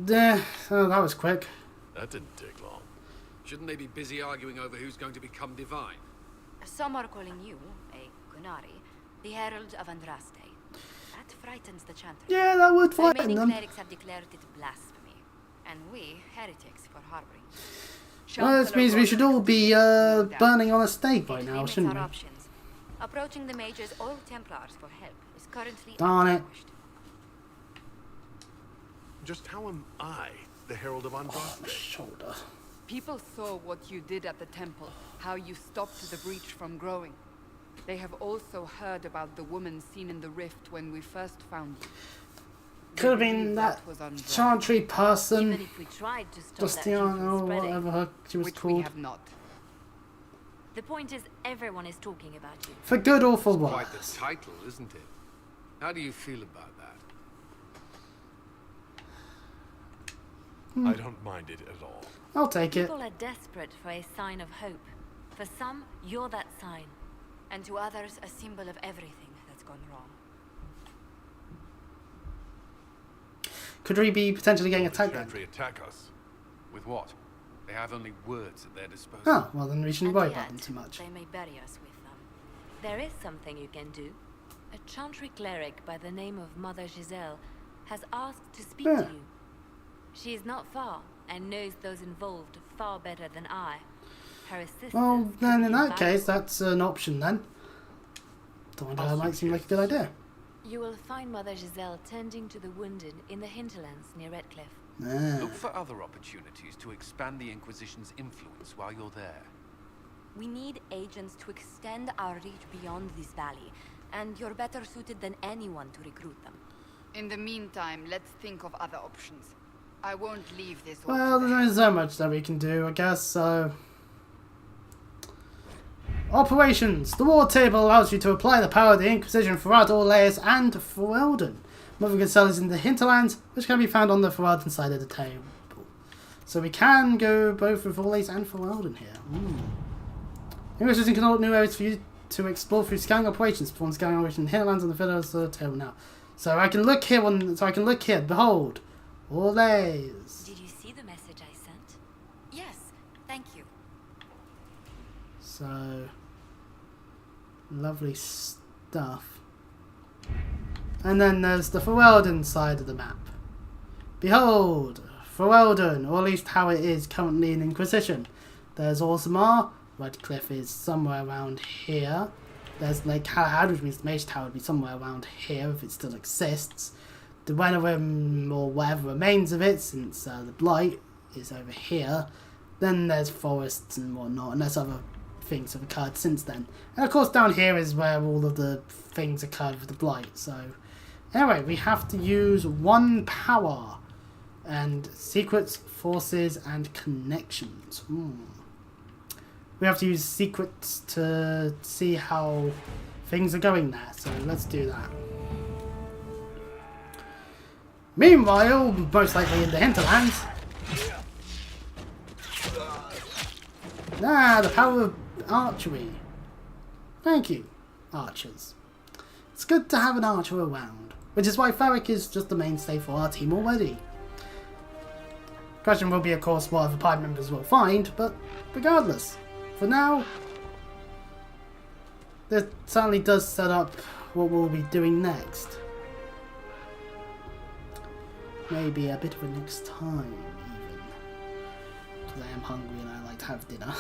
Yeah, oh, that was quick. That didn't take long. Shouldn't they be busy arguing over who's going to become divine? Some are calling you, a Gunari, the Herald of Andraste. That frightens the Chantry. Yeah, that would The frighten remaining them. clerics have declared it blasphemy, and we heretics for harboring. Well, this means we should all be burning on a stake by now, Limits shouldn't our we? options. Approaching the mages or Templars for help is currently Darn it. unpublished. Just how am I the Herald of Andraste? Shoulder. People saw what you did at the temple, how you stopped the breach from growing. They have also heard about the woman seen in the rift when we first found you. Could have been that Chantry person, Even if we tried to stop that Justiana, from or spreading. whatever she was Which we called. have not. The point is, everyone is talking about you. For good or for Quite the worse. title, isn't it? How do you feel about that? I don't mind it at all. I'll take it. People are desperate for a sign of hope. For some, you're that sign. And to others, a symbol of everything that's gone wrong. Could we be potentially getting The attacked then? Chantry attack us. With what? They have only words at their disposal. Oh, well then we shouldn't And worry yet, about them too much. They may bury us with them. There is something you can do. A Chantry cleric by the name of Mother Giselle has asked to speak Yeah. to you. She is not far and knows those involved far better than I. Her assistance. Well, could then be in that invaluable. case, that's an option then. That might seem like a good idea. You will find Mother Giselle tending to the wounded in the hinterlands near Redcliffe. Ah. Look for other opportunities to expand the Inquisition's influence while you're there. We need agents to extend our reach beyond this valley, and you're better suited than anyone to recruit them. In the meantime, let's think of other options. I won't leave this all Well, to there's only so much that we can do, I guess, so... Operations. The war table allows you to apply the power of the Inquisition throughout all layers and Ferelden. Mother Giselle is in the hinterlands, which can be found on the Ferelden side of the table. So we can go both with Orlays and Ferelden here. Inquisition can open new areas for you to explore through scanning operations. Perform scanning operations in the hinterlands on the Ferelden table now. So I can look here Behold. Orlays. Did you see the message I sent? Yes, thank you. So, lovely stuff. And then there's the Ferelden side of the map. Behold, Ferelden, or at least how it is currently in Inquisition. There's Orzammar, Redcliffe is somewhere around here. There's Lake Galahad, which means the Mage Tower would be somewhere around here if it still exists. The Wenerim, or whatever remains of it, since the Blight is over here. Then there's forests and whatnot, and there's other things have occurred since then. And of course down here is where all of the things occurred with the Blight. So anyway, we have to use one power and secrets, forces and connections. We have to use secrets to see how things are going there, so let's do that. Meanwhile, most likely in the hinterlands. The power of archery. Thank you, archers. It's good to have an archer around, which is why Ferric is just the mainstay for our team already. Question will be, of course, what other party members will find, but regardless, for now, this certainly does set up what we'll be doing next. Maybe a bit of a next time, even. Because I am hungry and I like to have dinner.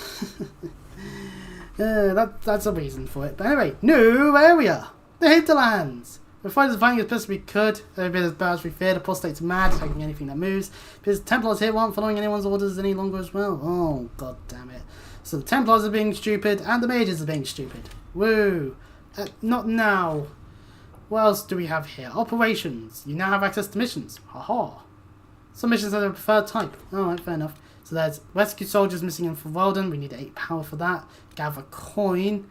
Yeah, that's a reason for it. But anyway, new area! The Hinterlands! The fighters are fighting as best we could. They've been as bad as we feared. The apostate's mad, attacking anything that moves. Because the Templars here aren't following anyone's orders any longer as well. Oh, god damn it. So the Templars are being stupid, and the mages are being stupid. Woo! Not now. What else do we have here? Operations. You now have access to missions. Haha. Some missions are the preferred type. Alright, fair enough. So there's rescue soldiers missing in Walden. We need 8 power for that. Gather coin.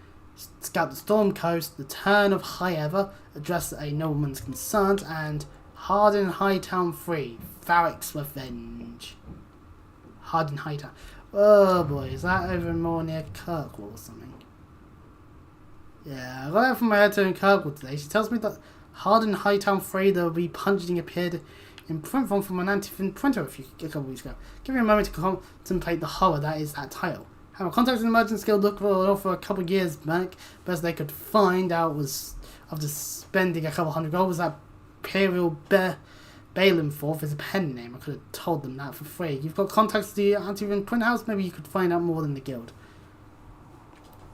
Scout the Storm Coast. The Turn of High Ever. Address a nobleman's concerns. And Harden Hightown Free. Varric's Revenge. Harden Hightown. Oh boy, is that over more near Kirkwall or something? Yeah, I got that from my editor in Kirkwall today. She tells me that Harden Hightown Free, there will be punching appeared in print form from an anti-fin printer a couple weeks ago. Give me a moment to contemplate the horror that is that title. Have a contacted an emergency guild look for a couple of years back. Best they could find out was, after spending a couple $100, was that Imperial Balenforth is a pen name. I could have told them that for free. You've got contacts to the anti-fin print house, maybe you could find out more than the guild.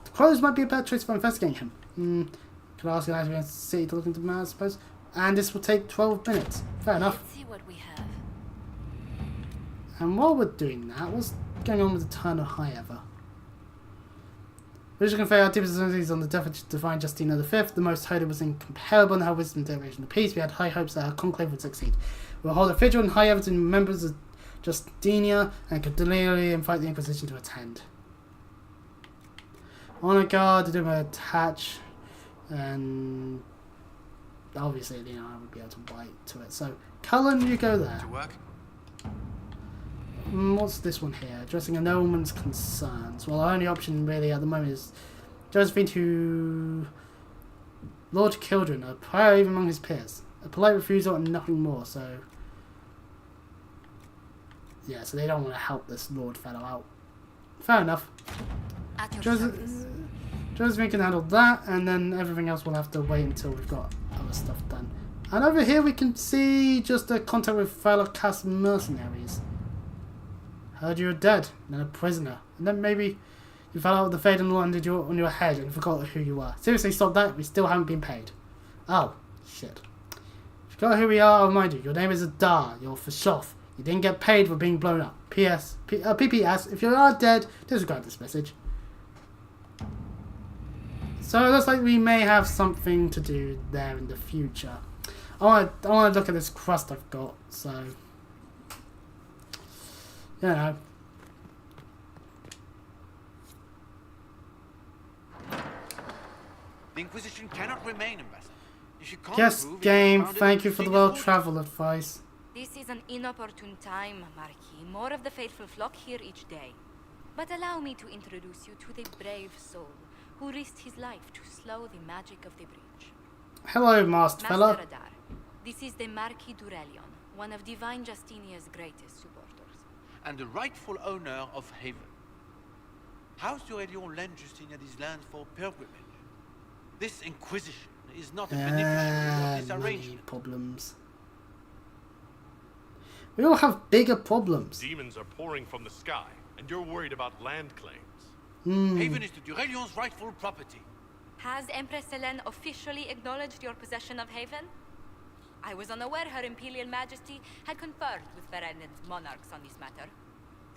The Crows might be a better choice for investigating him. Could ask an anti-fin city to look into the man, I suppose. And this will take 12 minutes. Fair enough. Let's see what we have. And while we're doing that, what's going on with the Turn of High Ever? Originally conferred our deepest abilities on the death of Divine Justina V. The most holy was incomparable in her wisdom and declaration of peace. We had high hopes that our conclave would succeed. We'll hold a vigil in High Ever to members of Justinia and could deliberately invite the Inquisition to attend. Honor Guard, to do my attach, and obviously, you know, I would be able to bite to it. So, Cullen, you go there. To work? What's this one here? Addressing a nobleman's concerns. Well, our only option really at the moment is Josephine to Lord Kildren, a prior even among his peers. A polite refusal and nothing more, so yeah, so they don't want to help this Lord fellow out. Fair enough. Josephine can handle that, and then everything else will have to wait until we've got other stuff done. And over here we can see just a contact with fellow cast mercenaries. Heard you were dead, and then a prisoner. And then maybe you fell out with the fade and landed on your head and forgot who you were. Seriously, stop that. We still haven't been paid. Oh, shit. If you forgot who we are, I'll remind you. Your name is Adar. You're for Shoff. You didn't get paid for being blown up. PPS, if you are dead, disregard this message. So it looks like we may have something to do there in the future. I want to look at this crust I've got, so you know. The Inquisition cannot remain, Ambassador. If you can't Yes, prove game. it, Thank you for the well travel advice. This is an inopportune time, Marquis. More of the faithful flock here each day. But allow me to introduce you to the brave soul who risked his life to slow the magic of the breach. Hello, Master fella. Master Adar, this is the Marquis Durelion, one of Divine Justinia's greatest supporters. and the rightful owner of Haven. House Durelion lent Justinia these lands for pilgrimage. This Inquisition is not a beneficiary of this arrangement. Problems. We all have bigger problems. Demons are pouring from the sky, and you're worried about land claims. Haven is the Durelion's rightful property. Has Empress Selene officially acknowledged your possession of Haven? I was unaware Her Imperial Majesty had conferred with Varenne's monarchs on this matter.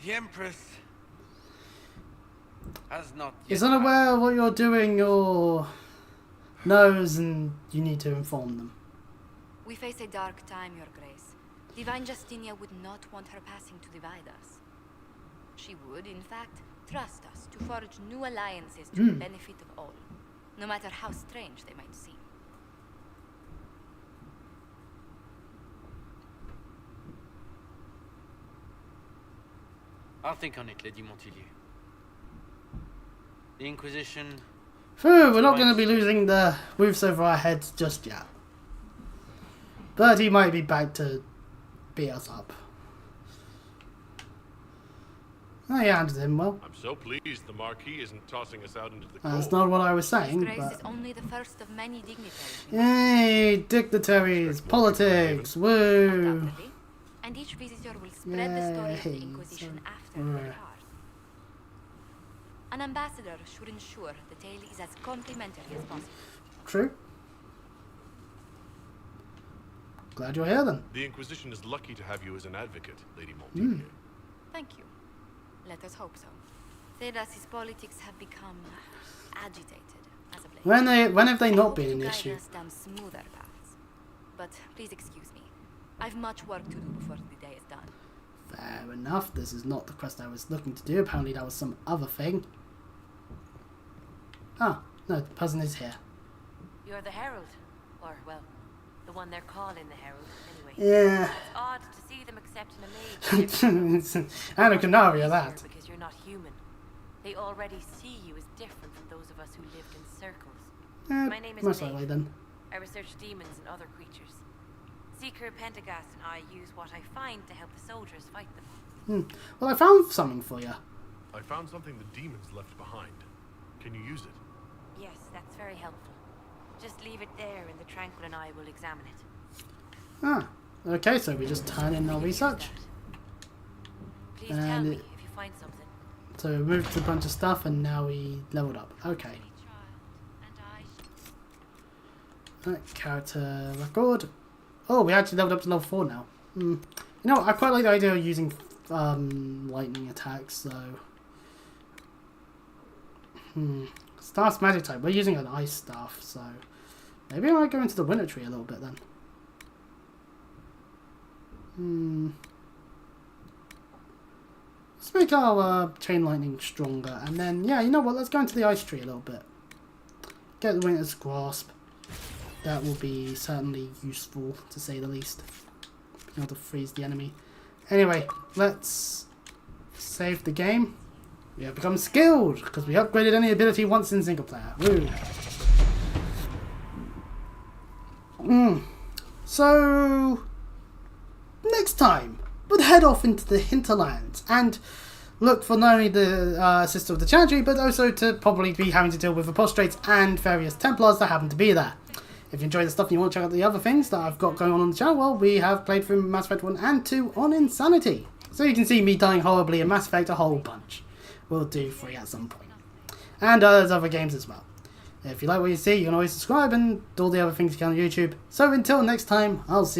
The Empress has not yet... Is unaware of what you're doing or knows, and you need to inform them. We face a dark time, Your Grace. Divine Justinia would not want her passing to divide us. She would, in fact, trust us to forge new alliances to the benefit of all, no matter how strange they might seem. I'll think on it, Lady Montillier. The Inquisition... Phew, we're not going to be losing the roofs over our heads just yet. But he might be back to beat us up. Oh, yeah, handled him well. I'm so pleased the Marquis isn't tossing us out into the cold. That's not what I was saying, His Grace but... is only the first of many dignitaries. Yay, dignitaries, politics, woo! and each visitor will spread the story of the Inquisition after they depart. An ambassador should ensure the tale is as complimentary as possible. True. Glad you're here then. The Inquisition is lucky to have you as an advocate, Lady Montpellier. Thank you. Let us hope so. Thedas's politics have become agitated as of late. When have they not been an issue? Down smoother paths. But please excuse me. I've much work to do before the day is done. Fair enough. This is not the quest I was looking to do. Apparently that was some other thing. Ah, no, the person is here. You're the Herald. Or, well, the one they're calling the Herald, anyway. Yeah. It's odd to see them accepting a mage. And a Canaria, that. Because you're not human. They already see you as different from those of us who lived in circles. My name is most Blake. likely then. I research demons and other creatures. Seeker Pentagast and I use what I find to help the soldiers fight them. Well, I found something for you. I found something the demons left behind. Can you use it? Yes, that's very helpful. Just leave it there and the Tranquil and I will examine it. Ah, okay, so we just turn in our research. Please tell me if you find something. So we moved a bunch of stuff and now we leveled up. Okay. Right, character record. Oh, we actually leveled up to level 4 now. You know, I quite like the idea of using lightning attacks, so... Staff's magic type. We're using an ice staff, so... Maybe I might go into the winter tree a little bit then. Let's make our chain lightning stronger, and then, yeah, you know what, let's go into the ice tree a little bit. Get the winter's grasp. That will be certainly useful, to say the least. Being able to freeze the enemy. Anyway, let's save the game. We have become skilled, because we upgraded any ability once in single player. Woo! So, next time, we'll head off into the hinterlands and look for not only the sister of the Chantry, but also to probably be having to deal with apostates and various Templars that happen to be there. If you enjoy the stuff and you want to check out the other things that I've got going on the channel, well, we have played through Mass Effect 1 and 2 on Insanity. So you can see me dying horribly in Mass Effect a whole bunch. We'll do 3 at some point. And there's other games as well. If you like what you see, you can always subscribe and do all the other things you can on YouTube. So until next time, I'll see you.